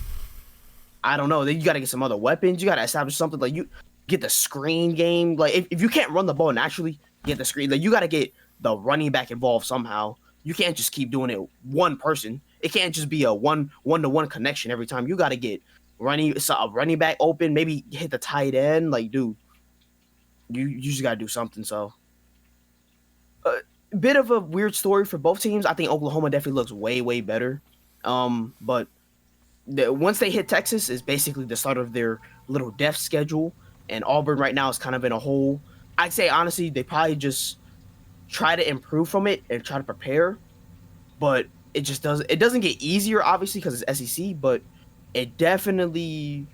I don't know. Then you gotta get some other weapons. You gotta establish something. Like, you get the screen game. Like, if you can't run the ball naturally, get the screen. Like, you gotta get the running back involved somehow. You can't just keep doing it one person. It can't just be a one-to-one connection every time. You gotta get a running back open. Maybe hit the tight end. Like, dude, you just gotta do something. So, bit of a weird story for both teams. I think Oklahoma definitely looks way better. But once they hit Texas, is basically the start of their little death schedule. And Auburn right now is kind of in a hole. I'd say honestly, they probably just try to improve from it and try to prepare. But it just doesn't. It doesn't get easier, obviously, because it's SEC. But it definitely.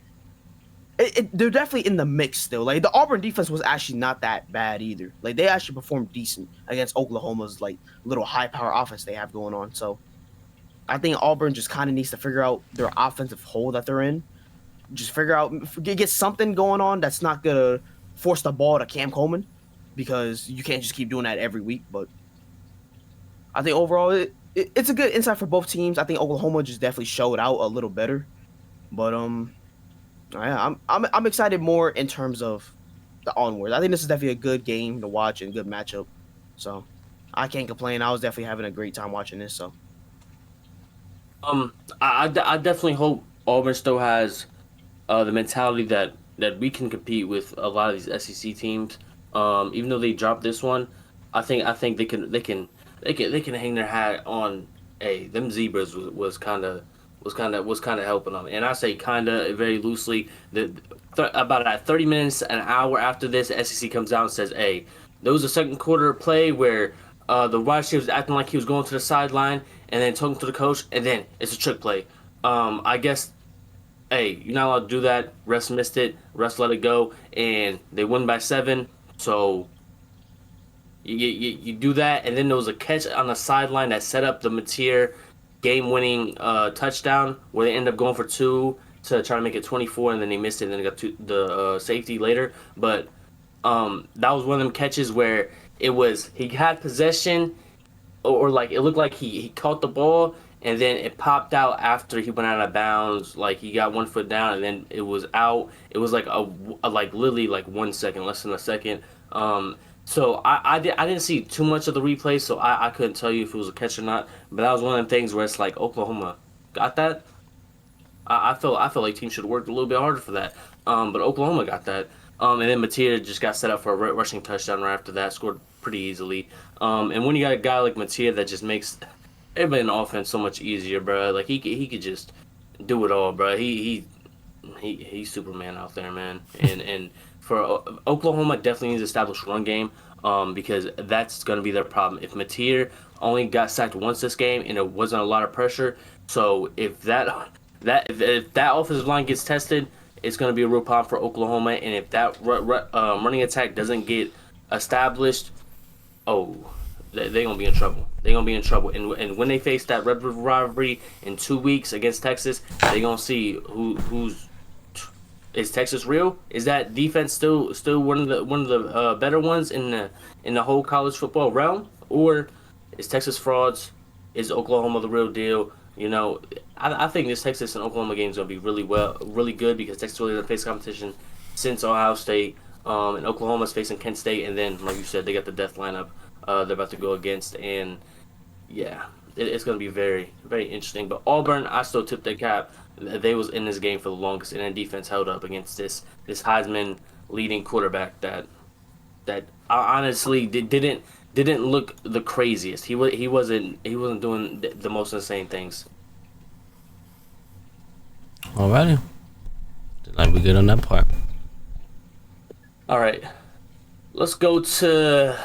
They're definitely in the mix still. Like, the Auburn defense was actually not that bad either. Like, they actually performed decent against Oklahoma's like little high power offense they have going on. So I think Auburn just kind of needs to figure out their offensive hole that they're in. Just figure out, get something going on that's not gonna force the ball to Cam Coleman, because you can't just keep doing that every week. But I think overall it's a good insight for both teams. I think Oklahoma just definitely showed out a little better. But yeah, I'm excited more in terms of the onwards. I think this is definitely a good game to watch and good matchup. So I can't complain. I was definitely having a great time watching this. So I definitely hope Auburn still has the mentality that we can compete with a lot of these SEC teams. Even though they dropped this one, I think they can hang their hat on. Hey, them zebras was kind of helping them, and I say kind of very loosely. About at 30 minutes, an hour after this, SEC comes out and says, "Hey, there was a second quarter play where the wide receiver was acting like he was going to the sideline and then talking to the coach, and then it's a trick play." I guess, hey, you're not allowed to do that. Refs missed it. Refs let it go, and they win by 7. So you do that, and then there was a catch on the sideline that set up the Mateer game-winning touchdown where they end up going for 2 to try to make it 24, and then they missed it, and then they got to the safety later. But that was one of them catches where it was he had possession, or like it looked like he caught the ball, and then it popped out after he went out of bounds. Like, he got 1 foot down, and then it was out. It was like like literally like 1 second, less than a second. So I didn't see too much of the replay, so I couldn't tell you if it was a catch or not. But that was one of the things where it's like, Oklahoma got that. I feel like teams should have worked a little bit harder for that. But Oklahoma got that. And then Mateer just got set up for a rushing touchdown right after that, scored pretty easily. And when you got a guy like Mateer that just makes everybody in the offense so much easier, bro. Like, he could just do it all, bro. He's Superman out there, man. And for Oklahoma, definitely needs to establish a run game, because that's going to be their problem. If Mateer only got sacked once this game and it wasn't a lot of pressure, so if that offensive line gets tested, it's going to be a real problem for Oklahoma. And if that running attack doesn't get established, they're going to be in trouble. They're going to be in trouble. And when they face that Red River rivalry in 2 weeks against Texas, they're going to see who's. Is Texas real? Is that defense still one of the better ones in the whole college football realm, or is Texas frauds? Is Oklahoma the real deal? You know, I think this Texas and Oklahoma game is gonna be really good, because Texas really hasn't faced competition since Ohio State. And Oklahoma's facing Kent State, and then like you said, they got the death lineup. They're about to go against, and yeah, it's going to be very, very interesting. But Auburn, I still tip their cap. They was in this game for the longest, and their defense held up against this Heisman leading quarterback that honestly didn't look the craziest. He wasn't doing the most insane things. Alrighty. Like we good on that part. All right, let's go to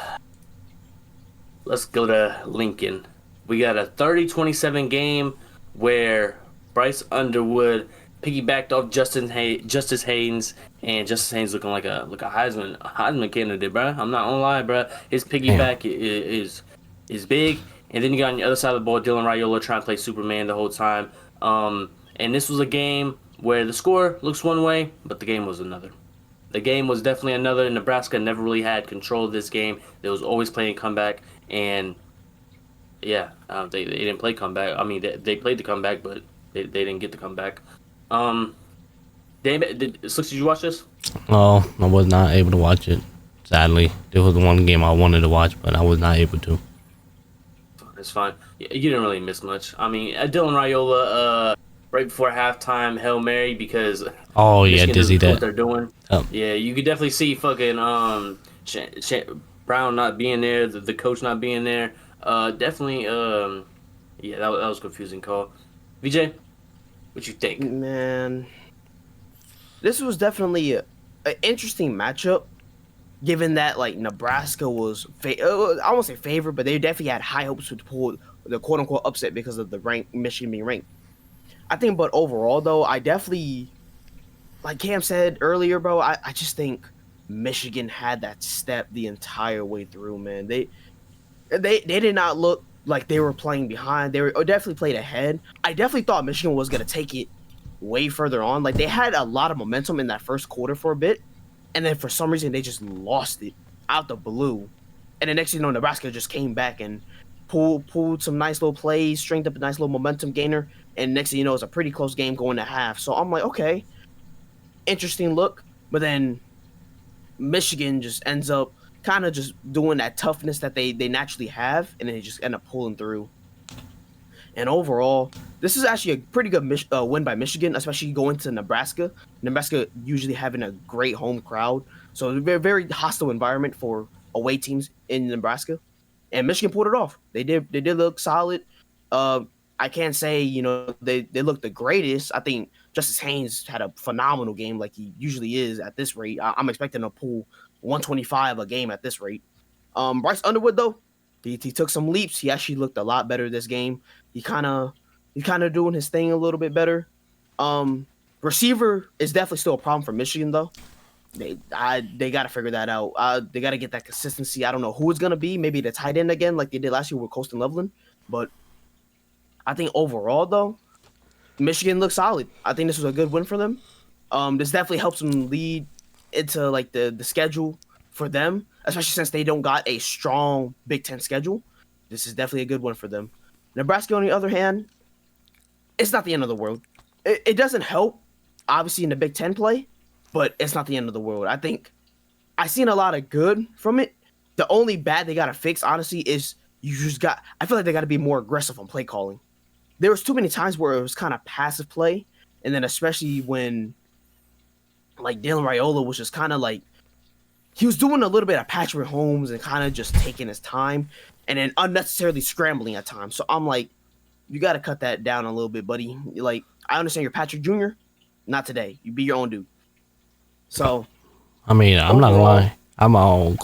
Lincoln. We got a 30-27 game where Bryce Underwood piggybacked off Justice Haynes, and Justice Haynes looking like a Heisman candidate, bro. I'm not gonna lie, bro. His piggyback is big, and then you got on the other side of the ball Dylan Raiola trying to play Superman the whole time. And this was a game where the score looks one way, but the game was another. The game was definitely another. Nebraska never really had control of this game. They was always playing comeback, and yeah, they didn't play comeback. I mean, they played the comeback, but they didn't get the comeback. Slicks, did you watch this? No, I was not able to watch it. Sadly, it was the one game I wanted to watch, but I was not able to. It's fine. You didn't really miss much. I mean, Dylan Raiola, right before halftime, Hail Mary, because Oh yeah, Michigan dizzy doesn't know that. what they're doing. Oh. Yeah, you could definitely see fucking Brown not being there, the coach not being there. Definitely, yeah, that was a confusing call. VJ, what you think? Man, this was definitely an interesting matchup, given that like Nebraska was, I won't say favored, but they definitely had high hopes to pull the quote unquote upset because of the Michigan being ranked. I think, but overall though, I definitely, like Cam said earlier, bro, I just think Michigan had that step the entire way through, man. They did not look like they were playing behind. They were definitely played ahead. I definitely thought Michigan was gonna take it way further on. Like they had a lot of momentum in that first quarter for a bit, and then for some reason they just lost it out the blue. And the next thing you know, Nebraska just came back and pulled some nice little plays, stringed up a nice little momentum gainer, and next thing you know, it's a pretty close game going to half. So I'm like, okay, interesting look. But then Michigan just ends up kind of just doing that toughness that they naturally have, and then they just end up pulling through. And overall, this is actually a pretty good win by Michigan, especially going to Nebraska. Nebraska usually having a great home crowd, so a very, very hostile environment for away teams in Nebraska. And Michigan pulled it off. They did look solid. I can't say they looked the greatest. I think Justice Haynes had a phenomenal game, like he usually is at this rate. I'm expecting to pull 125 a game at this rate. Bryce Underwood though, he took some leaps. He actually looked a lot better this game. He's kind of doing his thing a little bit better. Receiver is definitely still a problem for Michigan though. They got to figure that out. They got to get that consistency. I don't know who it's gonna be. Maybe the tight end again, like they did last year with Colston Loveland. But I think overall though, Michigan looks solid. I think this was a good win for them. This definitely helps them lead into like the schedule for them, especially since they don't got a strong Big Ten schedule. This is definitely a good one for them. Nebraska, on the other hand, it's not the end of the world. It doesn't help, obviously, in the Big Ten play, but it's not the end of the world. I think I've seen a lot of good from it. The only bad they got to fix, honestly, is I feel like they got to be more aggressive on play calling. There was too many times where it was kind of passive play, and then especially when like Dylan Raiola was just kind of like, he was doing a little bit of Patrick Mahomes and kind of just taking his time and then unnecessarily scrambling at times. So I'm like, you got to cut that down a little bit, buddy. Like, I understand you're Patrick Jr., not today. You be your own dude. So, I mean, I'm not gonna lie. I'm real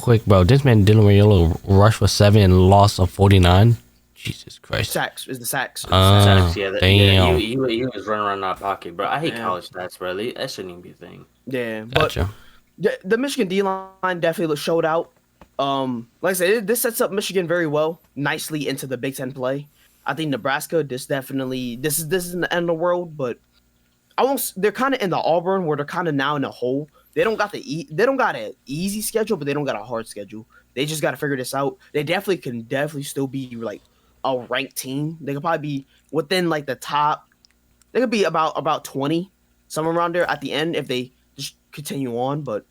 quick, bro. This man Dylan Raiola rushed for 7 and lost of 49. Jesus Christ. sacks is the sacks. Sacks, yeah, damn. He was running around that pocket, bro. I hate college stats, bro. That shouldn't even be a thing. Yeah, Gotcha. but the Michigan D-line definitely showed out. Like I said, this sets up Michigan very well, nicely into the Big Ten play. I think Nebraska, this isn't the end of the world, but they're kind of in the Auburn where they're kind of now in a hole. They don't got an easy schedule, but they don't got a hard schedule. They just got to figure this out. They definitely still be like a ranked team. They could probably be within like the top. They could be about 20, somewhere around there at the end if they just continue on. But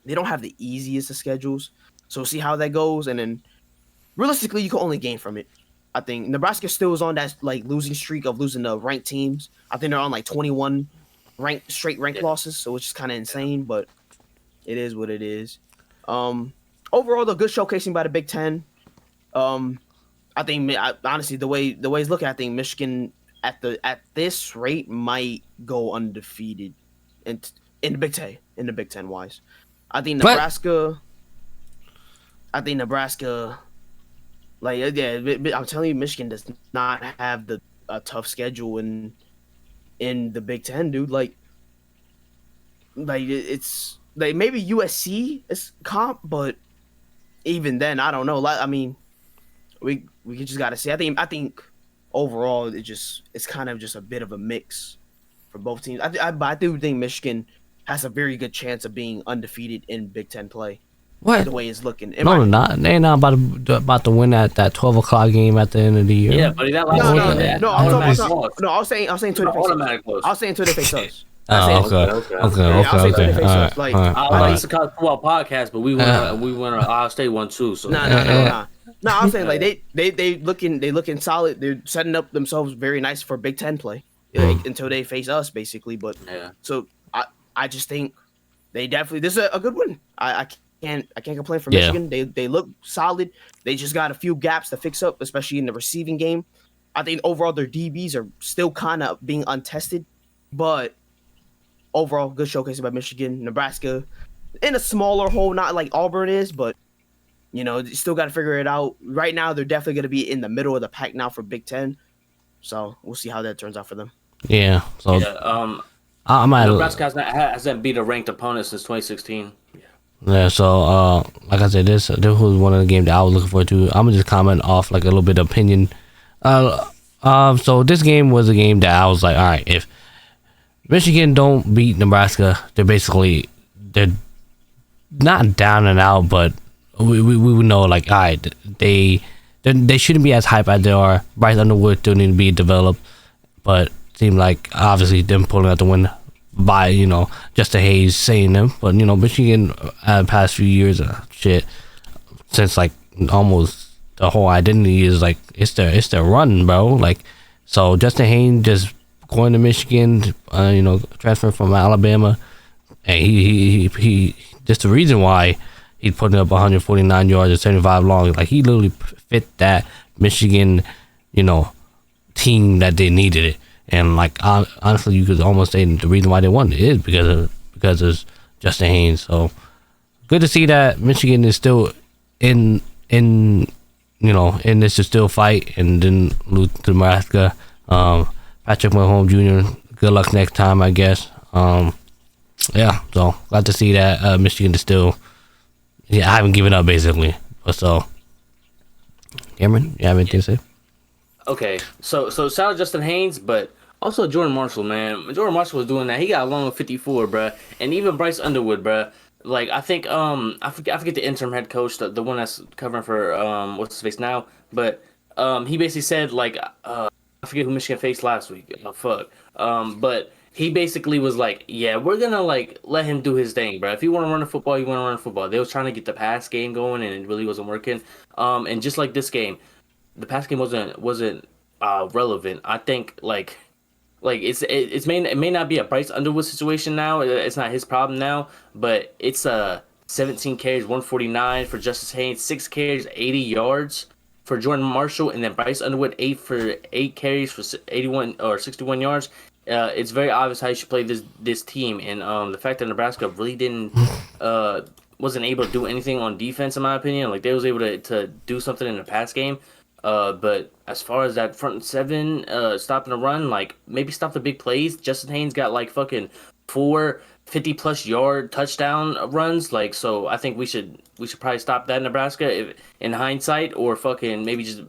they don't have the easiest of schedules. So we'll see how that goes, and then realistically, you can only gain from it. I think Nebraska still is on that like losing streak of losing to ranked teams. I think they're on like 21 straight ranked losses, so it's just kind of insane, but it is what it is. Overall, the good showcasing by the Big Ten. I think honestly the way it's looking, I think Michigan at this rate might go undefeated in the Big Ten wise. I think Nebraska. Like yeah, I'm telling you, Michigan does not have a tough schedule in the Big Ten, dude. Like it's like maybe USC is comp, but even then, I don't know. Like, I mean, we just got to see. I think overall it's kind of just a bit of a mix for both teams. I do think Michigan has a very good chance of being undefeated in Big Ten play. What? The way it's looking. No, they're not. They're not about to win that 12:00 game at the end of the year. Yeah, buddy, that last No, I was saying until they face automatic loss. I was saying until they face us. Oh, okay. Like, I think it's a college football podcast, but we went on Ohio State one too. So No, I'm saying like they looking solid. They're setting up themselves very nice for Big Ten play until they face us, basically. But so I just think they definitely this is a good win. I can't complain for Michigan. They look solid. They just got a few gaps to fix up, especially in the receiving game. I think overall their DBs are still kind of being untested, but overall good showcasing by Michigan. Nebraska in a smaller hole, not like Auburn is, but you know, still got to figure it out. Right now, they're definitely going to be in the middle of the pack now for Big Ten. So we'll see how that turns out for them. Yeah. So Nebraska hasn't beat a ranked opponent since 2016. Yeah, so like I said, this was one of the games that I was looking forward to. I'm gonna just comment off like a little bit of opinion. So this game was a game that I was like, all right, if Michigan don't beat Nebraska, they're not down and out, but we would know like, all right, they shouldn't be as hype as they are. Bryce Underwood still need to be developed, but it seemed like obviously them pulling out the win by, you know, Justin Hayes saying them. But, you know, Michigan the past few years, since like almost the whole identity is like it's their run, bro. Like, so Justin Hayes just going to Michigan, you know, transferring from Alabama, and he just the reason why he's putting up 149 yards and 75 long, like he literally fit that Michigan, you know, team that they needed it. And like honestly, you could almost say the reason why they won is because of Justin Hayes. So good to see that Michigan is still in this to still fight and didn't lose to Nebraska. Patrick Mahomes Jr. Good luck next time, I guess. Yeah, so glad to see that Michigan is still. Yeah, I haven't given up basically. But so, Cameron, you have anything to say? Okay, so shout out Justin Hayes, but also Jordan Marshall, man. Jordan Marshall was doing that. He got along with 54, bruh. And even Bryce Underwood, bruh. Like, I think, I forget the interim head coach, the one that's covering for, what's his face now. But, he basically said, like, I forget who Michigan faced last week. Oh, fuck. But he basically was like, yeah, we're gonna, like, let him do his thing, bruh. If you want to run the football, you want to run the football. They was trying to get the pass game going, and it really wasn't working. And just like this game, the pass game wasn't relevant. I think, like it may not be a Bryce Underwood situation now. It's not his problem now, but it's 17 carries, 149 for Justice Haynes, 6 carries, 80 yards for Jordan Marshall, and then Bryce Underwood 8 carries for 81 or 61 yards. It's very obvious how you should play this team, and the fact that Nebraska really wasn't able to do anything on defense, in my opinion. Like, they was able to do something in the pass game. But as far as that front seven stopping the run, like, maybe stop the big plays. Justin Haynes got like fucking 4 50-plus yard touchdown runs. Like, so I think we should probably stop that in Nebraska in hindsight, or fucking maybe just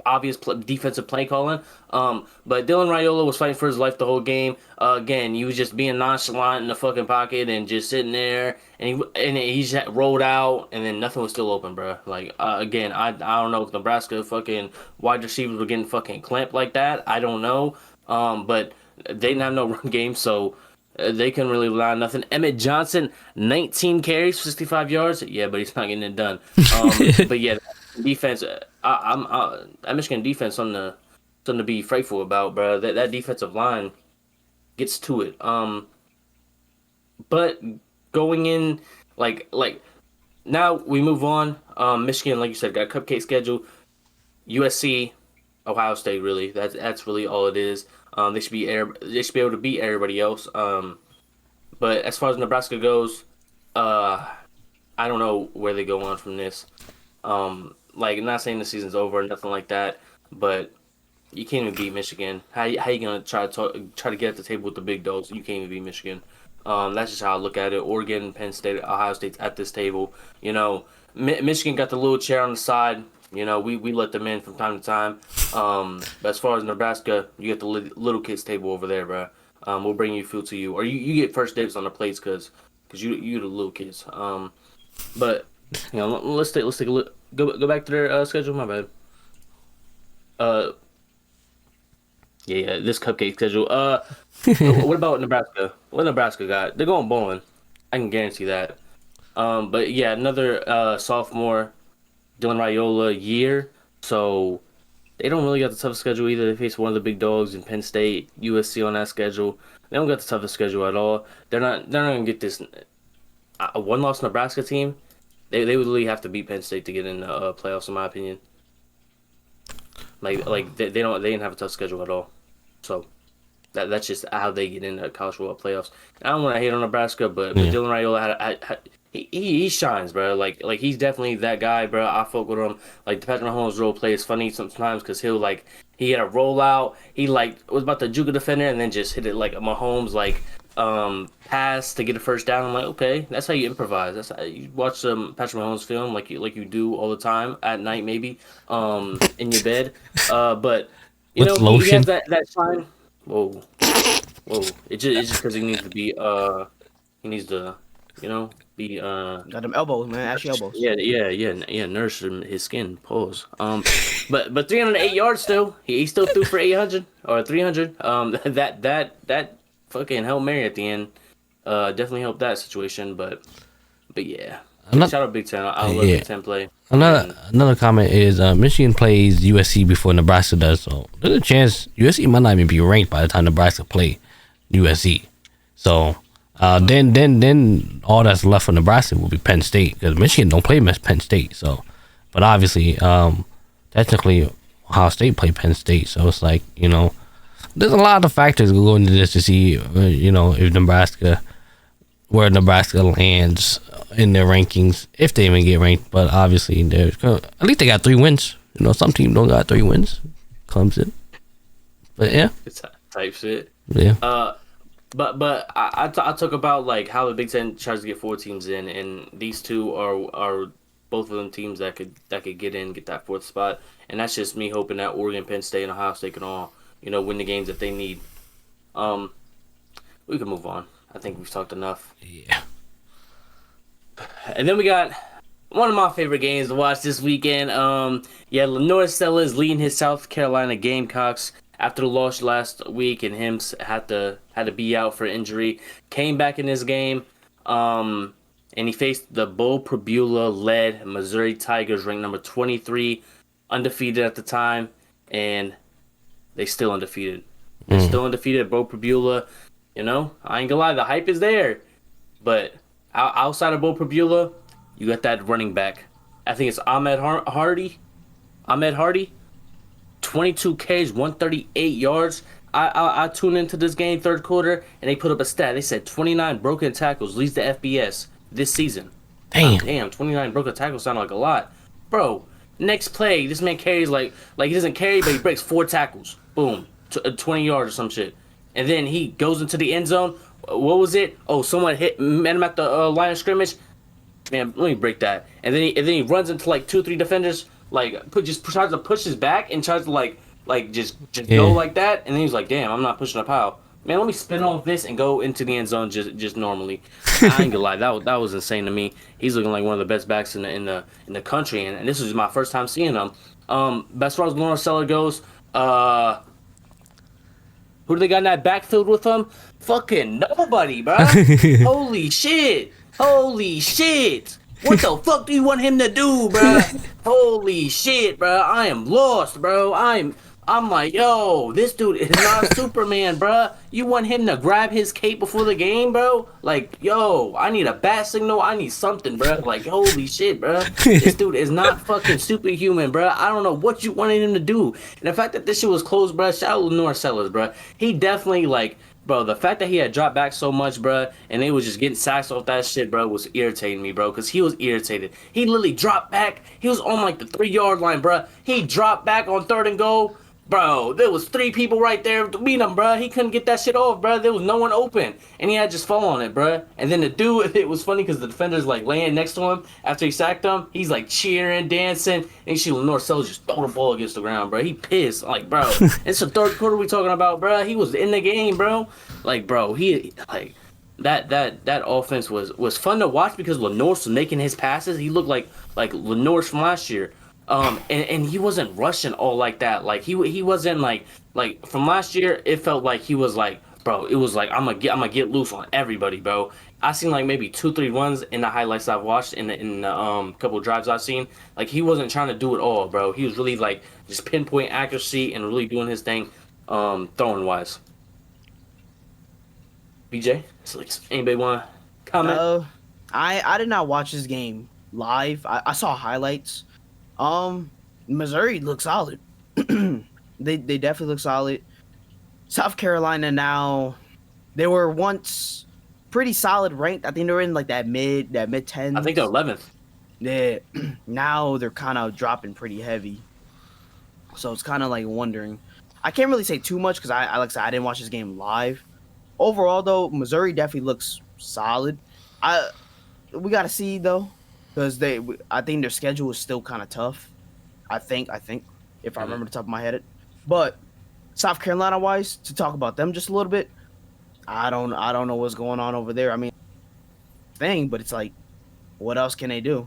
obvious defensive play calling. But Dylan Raiola was fighting for his life the whole game. Again, he was just being nonchalant in the fucking pocket and just sitting there, and he just rolled out, and then nothing was still open, bro. Like, again, I don't know if Nebraska fucking wide receivers were getting fucking clamped like that. I don't know. But they didn't have no run game, so They couldn't really rely on nothing. Emmett Johnson, 19 carries, 65 yards. Yeah, but he's not getting it done. But yeah, defense. That Michigan defense something to be frightful about, bro. That defensive line gets to it. But going in like now we move on. Michigan, like you said, got a cupcake schedule. USC, Ohio State, really. That's really all it is. They should be able to beat everybody else. But as far as Nebraska goes, I don't know where they go on from this. Like, not saying the season's over or nothing like that, but you can't even beat Michigan. How you gonna try to get at the table with the big dogs? You can't even beat Michigan. That's just how I look at it. Oregon, Penn State, Ohio State's at this table. You know, Michigan got the little chair on the side. You know, we let them in from time to time. But as far as Nebraska, you get the little kids table over there, bro. We'll bring you food to you, or you get first dibs on the plates because you the little kids. But you know, let's take a look. Go back to their schedule. My bad. Yeah, this cupcake schedule. What about Nebraska? What Nebraska got? They're going bowling. I can guarantee that. But yeah, another sophomore Dylan Raiola year. So they don't really got the toughest schedule either. They face one of the big dogs in Penn State, USC on that schedule. They don't got the toughest schedule at all. They're not gonna get this a one-loss Nebraska team. They would really have to beat Penn State to get in the playoffs, in my opinion. Like they didn't have a tough schedule at all. So that's just how they get in the college football playoffs. I don't want to hate on Nebraska, but Dylan Raiola he shines, bro. Like he's definitely that guy, bro. I fuck with him. Like the Patrick Mahomes role play is funny sometimes because he had a rollout. He was about to juke a defender and then just hit it like a Mahomes pass to get a first down. I'm like, okay, that's how you improvise. That's how you watch some Patrick Mahomes film like you do all the time at night maybe in your bed. But you with know lotion? he has that shine. Whoa. It's just because he needs to be be Got them elbows, man. Ashy elbows. yeah. Nurse his skin. Pause. But 308 yards still. He still threw for 800 or 300. That fucking Hail Mary at the end definitely helped that situation. But yeah. Shout out Big Ten. I love Big Ten play. Another comment is Michigan plays USC before Nebraska does, so there's a chance USC might not even be ranked by the time Nebraska play USC. So then all that's left for Nebraska will be Penn State because Michigan don't play Penn State. So, but obviously, technically, Ohio State play Penn State. So it's like, you know, there's a lot of factors that go into this to see, if where Nebraska lands in their rankings, if they even get ranked. But obviously, at least they got 3 wins. You know, some teams don't got 3 wins. Clemson. But yeah, it's type shit. Yeah. But I talk about like how the Big Ten tries to get 4 teams in, and these two are both of them teams that could get that 4th spot, and that's just me hoping that Oregon, Penn State, and Ohio State can all win the games that they need. We can move on. I think we've talked enough. Yeah. And then we got one of my favorite games to watch this weekend. Lenore Stella is leading his South Carolina Gamecocks after the loss last week, and him had to be out for injury. Came back in this game, and he faced the Bo Pribula-led Missouri Tigers, ranked number 23, undefeated at the time, and they still undefeated. They're still undefeated. Bo Pribula, I ain't gonna lie, the hype is there, but outside of Bo Pribula, you got that running back. I think it's Ahmed Hardy. 22 carries, 138 yards. I tuned into this game 3rd quarter, and they put up a stat. They said 29 broken tackles leads the FBS this season. Damn, 29 broken tackles sound like a lot. Bro, next play, this man carries like he doesn't carry, but he breaks 4 tackles. Boom, 20 yards or some shit. And then he goes into the end zone. What was it? Oh, someone met him at the line of scrimmage. Man, let me break that. And then he runs into like 2 or 3 defenders. Just tries to push his back and tries to just go like that. And then he's like, damn, I'm not pushing up how. Man, let me spin off this and go into the end zone just normally. I ain't gonna lie, that was insane to me. He's looking like one of the best backs in the country, and this was my first time seeing him. But as far as Lawrence Seller goes, who do they got in that backfield with them? Fucking nobody, bro. Holy shit. Holy shit. What the fuck do you want him to do, bro? Holy shit, bro. I am lost, bro. I'm like, yo, this dude is not Superman, bro. You want him to grab his cape before the game, bro? Like, yo, I need a bat signal. I need something, bro. Like, holy shit, bro. This dude is not fucking superhuman, bro. I don't know what you wanted him to do. And the fact that this shit was closed, bro, shout out Lenore Sellers, bro. He definitely, like, bro, the fact that he had dropped back so much, bro, and they was just getting sacks off that shit, bro, was irritating me, bro, because he was irritated. He literally dropped back. He was on, like, the 3-yard line, bro. He dropped back on 3rd and goal. Bro, there was 3 people right there to meet him, bro. He couldn't get that shit off, bro. There was no one open, and he had just fall on it, bro. And then the dude, it was funny because the defender's like laying next to him after he sacked him. He's like cheering, dancing, and she Lenore Sellers just throw the ball against the ground, bro. He pissed, like, bro. It's the 3rd quarter we talking about, bro. He was in the game, bro. Like, bro, he like that offense was fun to watch because Lenore was making his passes. He looked like Lenore's from last year. And he wasn't rushing all like that. Like he wasn't like from last year. It felt like he was like, bro. It was like I'm gonna get loose on everybody, bro. I seen like maybe 2-3 runs in the highlights I've watched in the couple of drives I've seen. Like he wasn't trying to do it all, bro. He was really like just pinpoint accuracy and really doing his thing, throwing wise. BJ, so like, anybody want to comment? I did not watch this game live. I saw highlights. Missouri looks solid. They definitely look solid. South Carolina now, they were once pretty solid ranked. I think they were in like that mid 10s. I think they're 11th. Yeah. Now they're kind of dropping pretty heavy. So it's kind of like wondering. I can't really say too much because I like I said I didn't watch this game live. Overall though, Missouri definitely looks solid. We got to see though. Because I think their schedule is still kind of tough. I think, if I remember the top of my head. But South Carolina wise, to talk about them just a little bit, I don't know what's going on over there. I mean, but it's like, what else can they do?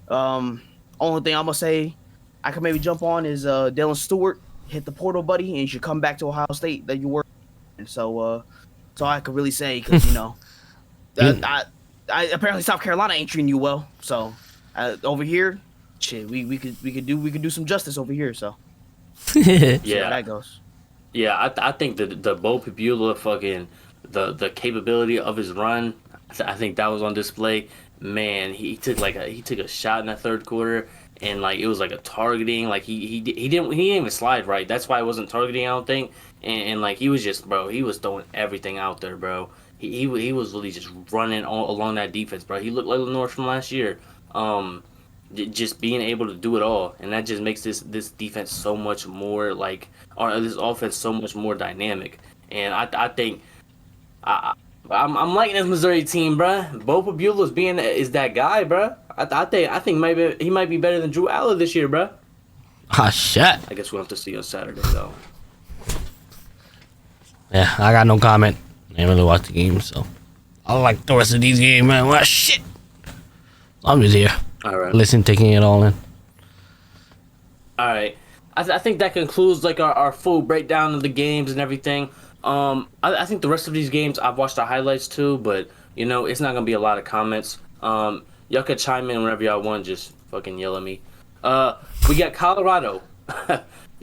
Only thing I'm gonna say, I could maybe jump on is Dylan Stewart hit the portal, buddy, and you should come back to Ohio State that you were. And so I could really say because apparently South Carolina ain't treating you well. So over here, shit, we could do some justice over here. So yeah, how that goes. Yeah, I think the Bo Pabula fucking the capability of his run, I think that was on display. Man, he took a shot in that 3rd quarter, and like it was like a targeting. Like he didn't even slide right. That's why it wasn't targeting. I don't think. And like he was just, bro, he was throwing everything out there, bro. He was really just running all along that defense, bro. He looked like Lenore from last year. Just being able to do it all, and that just makes this defense so much more like, or this offense so much more dynamic. And I think I'm liking this Missouri team, bro. Bo Pabula is that guy, bro. I think maybe he might be better than Drew Aller this year, bro. Ah, shit. I guess we'll have to see on Saturday though. Yeah, I got no comment. I didn't really watch the game, so I like the rest of these games, man. Well, shit. I'm just here. All right. Listen, taking it all in. All right. I think that concludes like our full breakdown of the games and everything. I think the rest of these games I've watched the highlights too, but it's not gonna be a lot of comments. Y'all could chime in whenever y'all want. Just fucking yell at me. We got Colorado.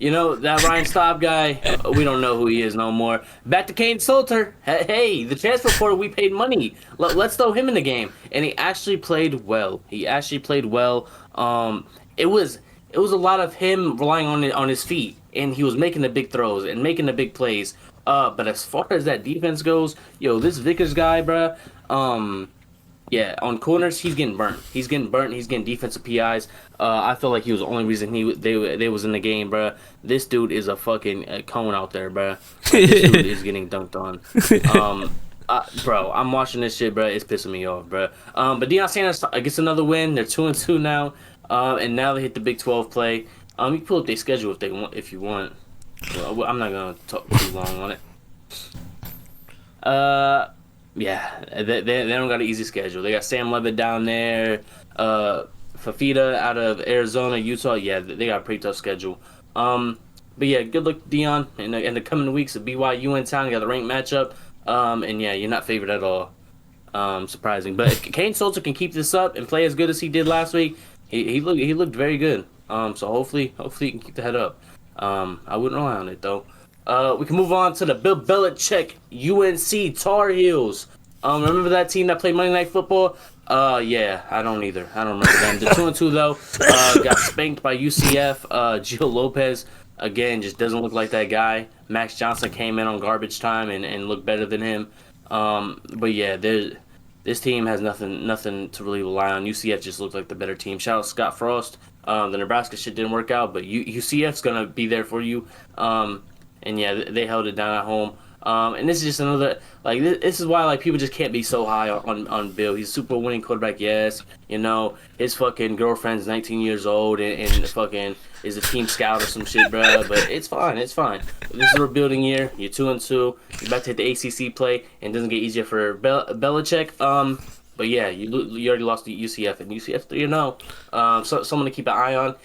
That Ryan Staub guy, we don't know who he is no more. Back to Kane Salter. Hey, the transfer portal, we paid money. Let's throw him in the game. And he actually played well. It was a lot of him relying on his feet, and he was making the big throws and making the big plays. But as far as that defense goes, this Vickers guy, bruh, yeah, on corners, he's getting burnt. He's getting defensive PIs. I feel like he was the only reason they was in the game, bruh. This dude is a fucking cone out there, bruh. This dude is getting dunked on. Bro, I'm watching this shit, bruh. It's pissing me off, bruh. But Deion Sanders gets another win. They're 2-2 now, and now they hit the Big 12 play. You can pull up their schedule if you want. Well, I'm not gonna talk too long on it. Yeah, they don't got an easy schedule. They got Sam Levitt down there, Fafita out of Arizona, Utah. Yeah, they got a pretty tough schedule. But yeah, good luck, Dion. In the coming weeks of BYU in town, you got the ranked matchup. And yeah, you're not favored at all. Surprising. But if Kane Solter can keep this up and play as good as he did last week, he looked very good. So hopefully he can keep the head up. I wouldn't rely on it though. We can move on to the Bill Belichick UNC Tar Heels. Remember that team that played Monday Night Football? Yeah, I don't either. I don't remember them. The 2-2 though, got spanked by UCF. Gio Lopez again just doesn't look like that guy. Max Johnson came in on garbage time and looked better than him. But yeah, this team has nothing to really rely on. UCF just looked like the better team. Shout out Scott Frost. The Nebraska shit didn't work out, but UCF's gonna be there for you. And yeah, they held it down at home. And this is just another, like, this is why, like, people just can't be so high on Bill. He's a Super Bowl winning quarterback, yes. You know, his fucking girlfriend's 19 years old and fucking is a team scout or some shit, bro. But it's fine. This is a rebuilding year. You're 2-2. You're about to hit the ACC play, and it doesn't get easier for Belichick. But yeah, you already lost to UCF, and UCF 3-0. So someone to keep an eye on.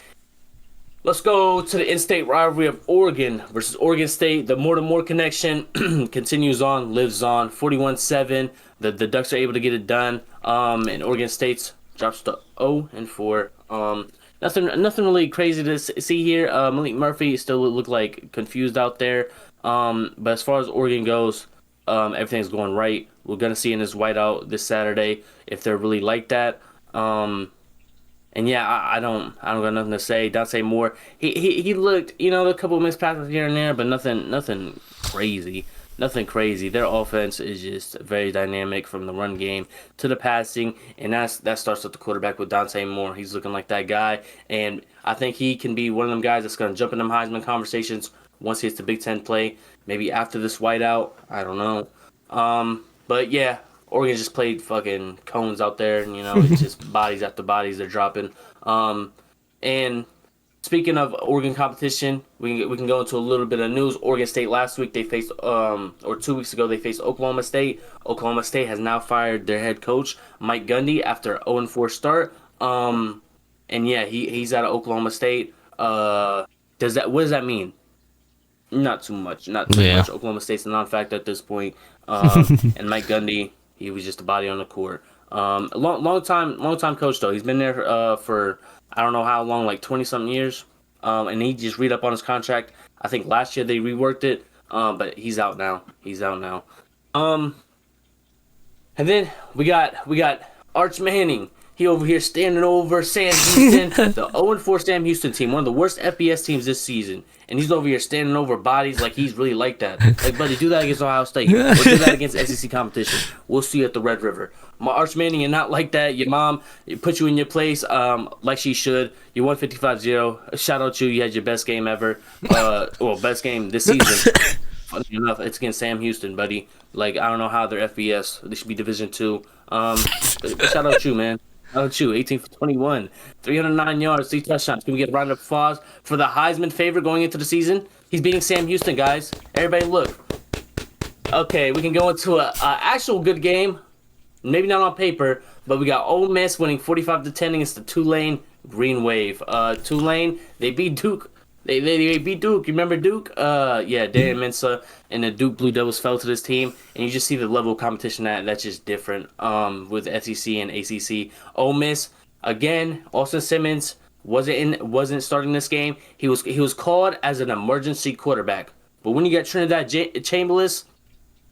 Let's go to the in-state rivalry of Oregon versus Oregon State. The more connection continues on, lives on. 41-7. The Ducks are able to get it done. And Oregon State's drops to 0-4. Nothing really crazy to see here. Malik Murphy still look like confused out there. But as far as Oregon goes, everything's going right. We're gonna see in this whiteout this Saturday if they're really like that. And yeah, I don't got nothing to say. Dante Moore, he looked, a couple of missed passes here and there, but nothing crazy. Nothing crazy. Their offense is just very dynamic from the run game to the passing, and that starts with the quarterback with Dante Moore. He's looking like that guy, and I think he can be one of them guys that's going to jump in them Heisman conversations once he hits the Big Ten play, maybe after this whiteout. I don't know. But yeah, Oregon just played fucking cones out there, and it's just bodies after bodies they're dropping. And speaking of Oregon competition, we can go into a little bit of news. Oregon State last week they faced, or 2 weeks ago they faced Oklahoma State. Oklahoma State has now fired their head coach Mike Gundy after 0-4 start. And yeah, he's out of Oklahoma State. What does that mean? Not too much. Much. Oklahoma State's a non-factor at this point. And Mike Gundy, he was just a body on the court. Long time coach though. He's been there for I don't know how long, like 20-something years. And he just read up on his contract. I think last year they reworked it. But he's out now. And then we got Arch Manning. He over here standing over Sam Houston, the 0-4 Sam Houston team, one of the worst FBS teams this season. And he's over here standing over bodies like he's really like that. Like, buddy, do that against Ohio State. Or do that against SEC competition. We'll see you at the Red River. Arch Manning, you're not like that. Your mom put you in your place like she should. You won 55-0. Shout out to you. You had your best game ever. Best game this season. Funny enough, it's against Sam Houston, buddy. Like, I don't know how they're FBS. They should be Division II. But shout out to you, man. Shout out to you. 18 for 21. 309 yards, 3 touchdowns. Can we get a round of applause for the Heisman favorite going into the season? He's beating Sam Houston, guys. Everybody look. Okay, we can go into a actual good game. Maybe not on paper, but we got Ole Miss winning 45-10 against the Tulane Green Wave. Tulane, they beat Duke. They beat Duke. You remember Duke? Yeah, Dan Mensah and the Duke Blue Devils fell to this team, and you just see the level of competition that's just different with SEC and ACC. Ole Miss, again, Austin Simmons wasn't starting this game. He was called as an emergency quarterback. But when you got Trinidad Chamberlain,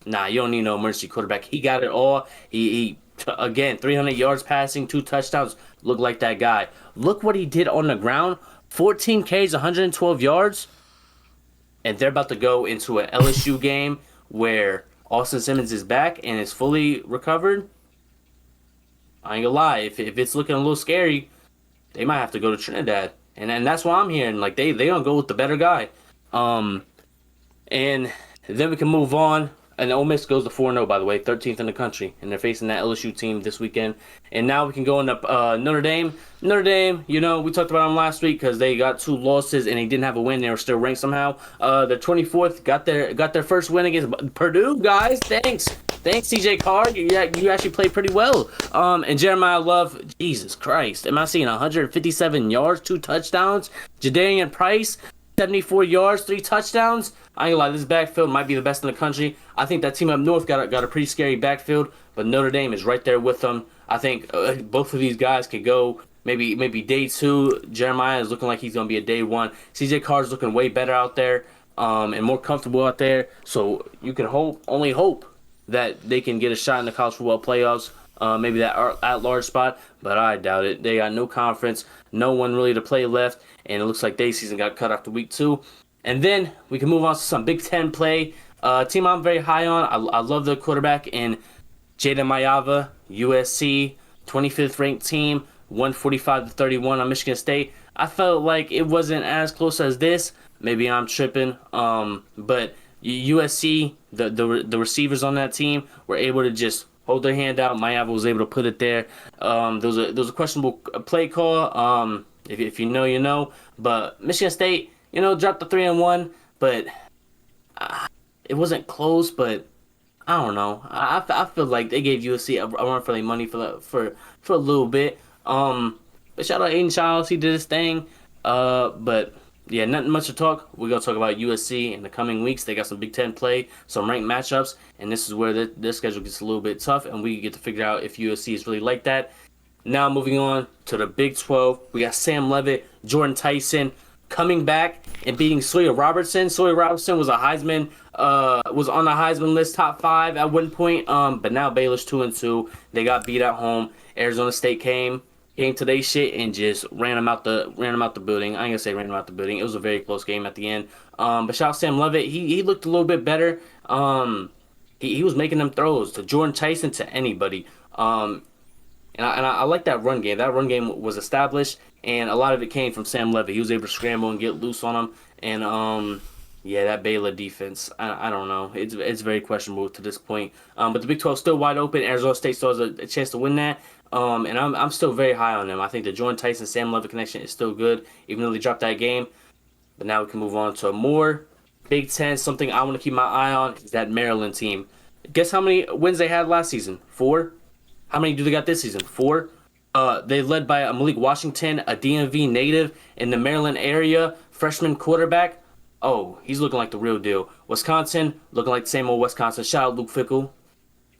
nah, you don't need no emergency quarterback. He got it all. He again, 300 yards passing, 2 touchdowns. Looked like that guy. Look what he did on the ground. 14 Ks, 112 yards. And they're about to go into an LSU game where Austin Simmons is back and is fully recovered. I ain't gonna lie. If it's looking a little scary, they might have to go to Trinidad. And that's why I'm hearing. Like, they don't go with the better guy. And then we can move on. And Ole Miss goes to 4-0, by the way, 13th in the country. And they're facing that LSU team this weekend. And now we can go into Notre Dame. Notre Dame, we talked about them last week because they got 2 losses and they didn't have a win. They were still ranked somehow. The 24th got their first win against Purdue, guys. Thanks, CJ Carr. You actually played pretty well. And Jeremiah Love, Jesus Christ. Am I seeing 157 yards, 2 touchdowns? Jadarian Price, 74 yards, 3 touchdowns. I ain't gonna lie, this backfield might be the best in the country. I think that team up north got a pretty scary backfield, but Notre Dame is right there with them. I think both of these guys could go maybe day 2. Jeremiah is looking like he's gonna be a day 1. CJ Carr's looking way better out there, and more comfortable out there. So you can only hope that they can get a shot in the college football playoffs. Maybe that at-large spot, but I doubt it. They got no conference, no one really to play left, and it looks like their season got cut after week 2. And then we can move on to some Big Ten play. Team I'm very high on. I love the quarterback in Jaden Mayava, USC, 25th ranked team, 145-31 on Michigan State. I felt like it wasn't as close as this. Maybe I'm tripping, but USC, the receivers on that team were able to just hold their hand out. Mayava was able to put it there. There was a questionable play call. If you know, you know. But Michigan State, dropped the 3-1, but it wasn't close. But I don't know. I feel like they gave USC a run for their money for a little bit. But shout out Aiden Childs, he did his thing. But yeah, nothing much to talk. We're going to talk about USC in the coming weeks. They got some Big Ten play, some ranked matchups, and this is where their schedule gets a little bit tough, and we get to figure out if USC is really like that. Now moving on to the Big 12, we got Sam Leavitt, Jordan Tyson coming back and beating Sawyer Robertson. Sawyer Robertson was was on the Heisman list, top 5 at one point, but now Baylor's 2-2. They got beat at home. Arizona State came to their shit and just ran them out the building. I ain't gonna say ran them out the building. It was a very close game at the end. But shout out Sam Leavitt. He looked a little bit better. He was making them throws to Jordan Tyson, to anybody. And I like that run game. That run game was established, and a lot of it came from Sam Leavitt. He was able to scramble and get loose on them. And yeah, that Baylor defense, I don't know. It's very questionable to this point. But the Big 12 is still wide open. Arizona State still has a chance to win that. And I'm still very high on them. I think the Jordan Tyson Sam Leavitt connection is still good, even though they dropped that game. But now we can move on to more Big Ten. Something I want to keep my eye on is that Maryland team. Guess how many wins they had last season? 4. How many do they got this season? 4. They led by Malik Washington, a DMV native in the Maryland area, freshman quarterback. Oh, he's looking like the real deal. Wisconsin, looking like the same old Wisconsin. Shout out Luke Fickell.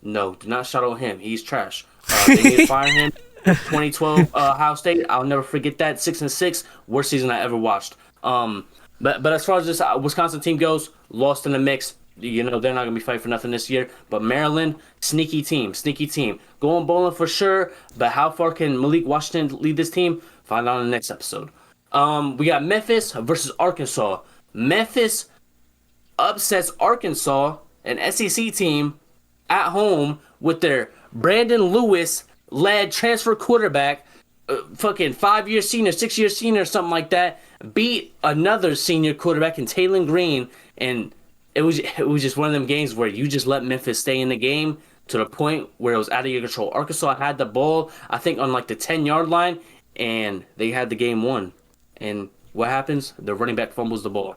No, do not shout out him. He's trash. They need to fire him. 2012 Ohio State. I'll never forget that. 6-6, worst season I ever watched. But as far as this Wisconsin team goes, lost in the mix. They're not gonna be fighting for nothing this year. But Maryland, sneaky team. Going bowling for sure. But how far can Malik Washington lead this team? Find out in the next episode. We got Memphis versus Arkansas. Memphis upsets Arkansas, an SEC team, at home with their Brandon Lewis-led transfer quarterback, fucking 5-year senior, 6-year senior, something like that, beat another senior quarterback in Taylon Green, and it was just one of them games where you just let Memphis stay in the game to the point where it was out of your control. Arkansas had the ball, I think, on like the 10-yard line, and they had the game won. And what happens? The running back fumbles the ball.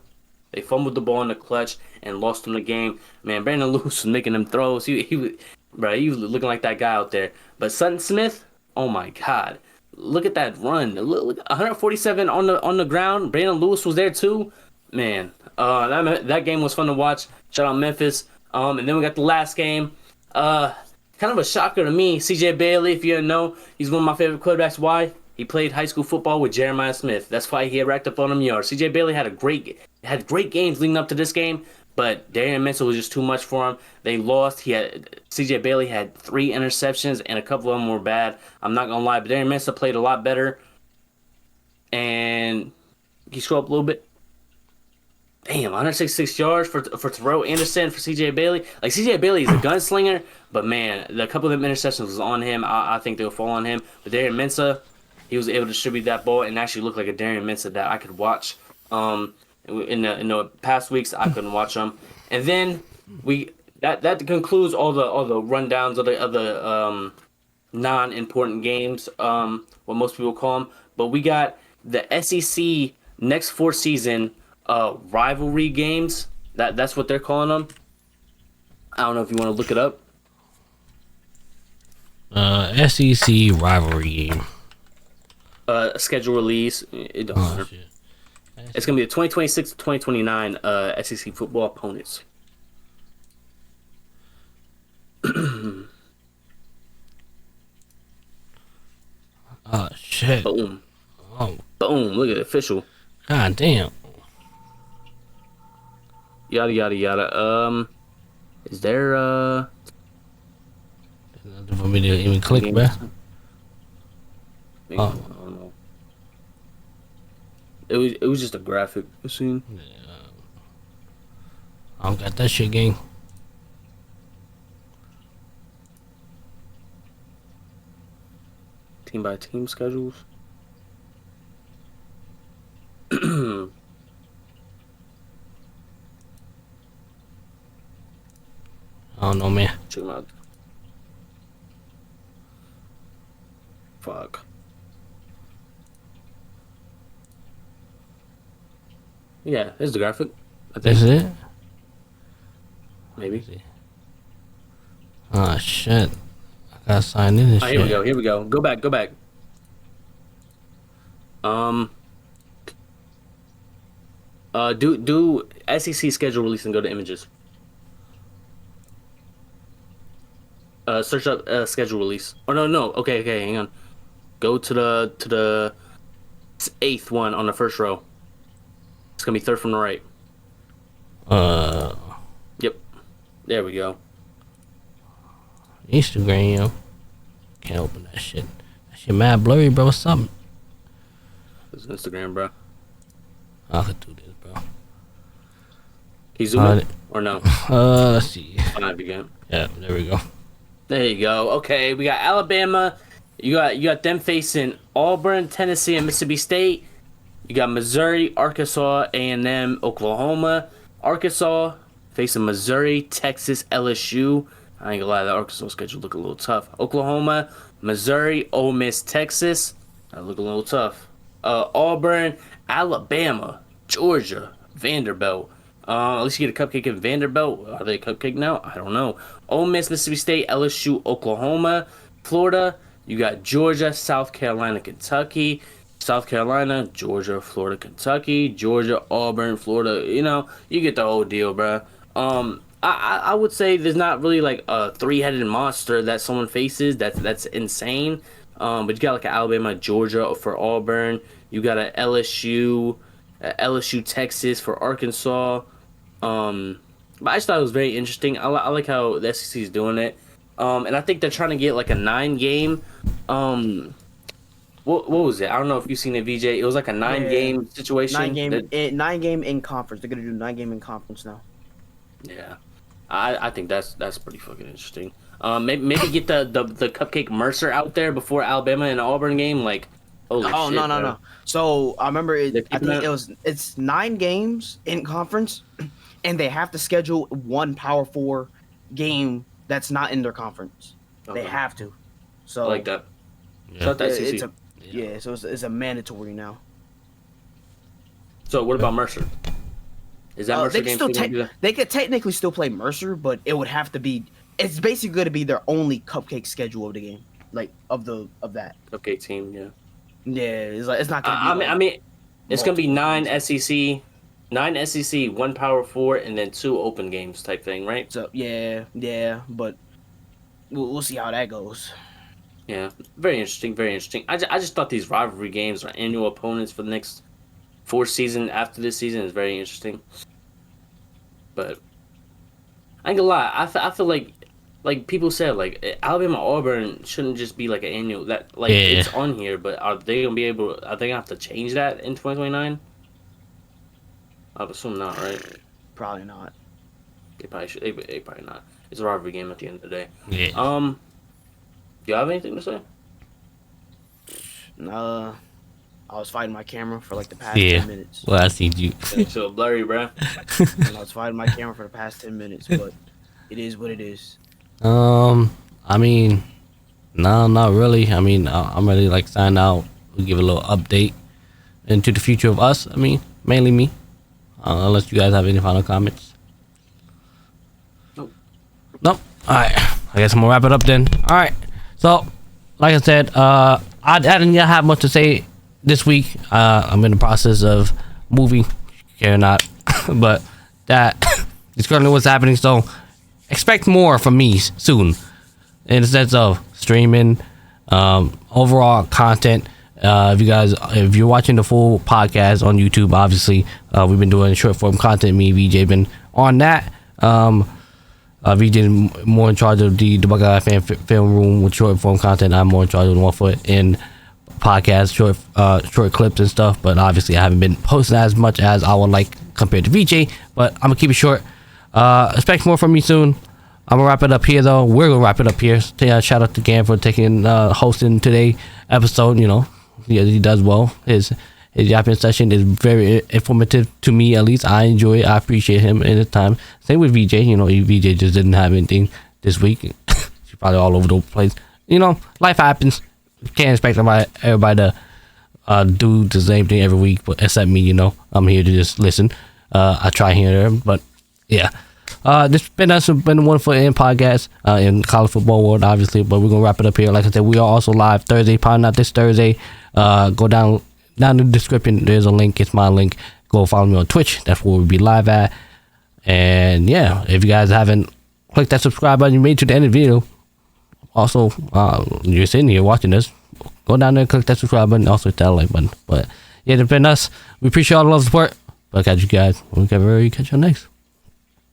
They fumbled the ball in the clutch and lost them the game. Man, Brandon Lewis was making them throws. He was looking like that guy out there. But Sutton Smith, oh my God, look at that run. Look 147 on the ground. Brandon Lewis was there too. Man, that game was fun to watch. Shout out Memphis. And then we got the last game. Kind of a shocker to me. CJ Bailey, if you didn't know, he's one of my favorite quarterbacks. Why? He played high school football with Jeremiah Smith. That's why he had racked up on them yards. CJ Bailey had great games leading up to this game, but Darian Menzel was just too much for him. They lost. CJ Bailey had 3 interceptions, and a couple of them were bad. I'm not gonna lie, but Darian Menzel played a lot better. And he scroll up a little bit. Damn, 166 yards for Terrell Anderson, for CJ Bailey. Like, CJ Bailey is a gunslinger, but man, a couple of them interceptions was on him. I think they'll fall on him. But Darian Menzel, he was able to distribute that ball and actually look like a Darian Menzel that I could watch. In the past weeks, I couldn't watch them. And then that concludes all the rundowns of the non-important games, what most people call them. But we got the SEC next 4 season rivalry games. That's what they're calling them. I don't know if you want to look it up. SEC rivalry game. Schedule release. It don't matter. Shit. It's gonna be the 2026 to 2029 SEC football opponents. Oh shit. Boom. Oh Boom. Look at it. Official. god damn. Yada yada yada. Is there Nothing for me to even click, bruh. I don't know. It was just a graphic scene. I don't got that shit, gang. Team by team schedules. I don't know, man. Check them out. Fuck. Yeah, there's the graphic. I think. This is it? Maybe. Oh shit. I gotta sign in and Oh, shit. here we go. Here we go. Go back. Go back. Do SEC schedule release and go to images. Search up schedule release. Oh no. Okay. Hang on. Go to the 8th one on the first row. It's gonna be third from the right. Yep. There we go. Instagram. Can't open that shit. That shit mad blurry, bro. What's up? It's Instagram, bro. I could do this, bro. Can you zoom in or no? Let's see. Fine, begin. Yeah, there we go. There you go. Okay, we got Alabama. You got them facing Auburn, Tennessee, and Mississippi State. You got Missouri, Arkansas, A&M, Oklahoma. Arkansas facing Missouri, Texas, LSU. I ain't gonna lie, the Arkansas schedule look a little tough. Oklahoma, Missouri, Ole Miss, Texas. That look a little tough. Auburn, Alabama, Georgia, Vanderbilt. At least you get a cupcake in Vanderbilt. Are they a cupcake now? I don't know. Ole Miss, Mississippi State, LSU, Oklahoma, Florida. You got Georgia, South Carolina, Kentucky. South Carolina, Georgia, Florida, Kentucky, Georgia, Auburn, Florida. You know, you get the whole deal, bro. I would say there's not really like a three-headed monster that someone faces. That's insane. But you got like an Alabama, Georgia for Auburn. You got a LSU, Texas for Arkansas. But I just thought it was very interesting. I like how the SEC is doing it. And I think they're trying to get like a 9-game. What was it? I don't know if you've seen it, VJ. It was like a 9-game situation. 9-game in conference. They're gonna do 9-game in conference now. Yeah, I think that's pretty fucking interesting. Maybe get the Cupcake Mercer out there before Alabama and Auburn game. Like, holy shit, No. So I remember I think that? it's 9 games in conference, and they have to schedule one Power 4 game that's not in their conference. Okay. They have to. So I like that. Yeah. Shout out to SEC. So it's a mandatory now. So what about Mercer? Is that Mercer game? They could technically still play Mercer, but it would have to be. It's basically going to be their only cupcake schedule of the game, like of that. Cupcake team, yeah. Yeah, it's not going to be. I mean, it's going to be 9 SEC, 1 Power 4, and then 2 open games type thing, right? So yeah, but we'll see how that goes. Yeah, very interesting, very interesting. I just thought these rivalry games or annual opponents for the next 4 seasons after this season is very interesting. But I ain't gonna lie, I feel like people said, like Alabama Auburn shouldn't just be like an annual that like it's on here, but are they gonna have to change that in 2029? I'd assume not, right? Probably not. They probably should. They probably not. It's a rivalry game at the end of the day. Yeah. Do you have anything to say? I was fighting my camera for like the past 10 minutes. Well, I see you. It's so blurry, bro. I was fighting my camera for the past 10 minutes, but it is what it is. I mean, no, not really. I mean, I'm ready to like sign out. We'll give a little update into the future of us. I mean, mainly me. Unless you guys have any final comments. Nope. All right. I guess I'm gonna wrap it up then. All right. So, like I said, I didn't have much to say this week. I'm in the process of movie, care or not. But that is currently what's happening. So expect more from me soon, in the sense of streaming, overall content. If you're watching the full podcast on YouTube, obviously we've been doing short form content. Me and VJ been on that. VJ more in charge of the Buckeye film room with short form content. I'm more in charge of the 1 Foot in podcast, short clips and stuff. But obviously I haven't been posting as much as I would like compared to VJ. But I'm gonna keep it short. Expect more from me soon. I'm gonna wrap it up here though. We're gonna wrap it up here. Shout out to Gam for hosting today episode. You know, he does well. His yapping session is very informative to me, at least. I enjoy it. I appreciate him in his time. Same with VJ. You know, VJ just didn't have anything this week. She's probably all over the place. You know, life happens. Can't expect everybody to do the same thing every week, but except me. You know, I'm here to just listen. I try here and there, but yeah. This has been 1 Foot in podcast in college football world, obviously, but we're gonna wrap it up here. Like I said, we are also live Thursday, probably not this Thursday. Go down in the description. There's a link. It's my link. Go follow me on Twitch. That's where we'll be live at. And yeah, if you guys haven't clicked that subscribe button, you made it to the end of the video. Also, you're sitting here watching this. Go down there and click that subscribe button. Also hit that like button. But yeah, it's been us. We appreciate all the love and support. But I'll catch you guys. We'll catch you next.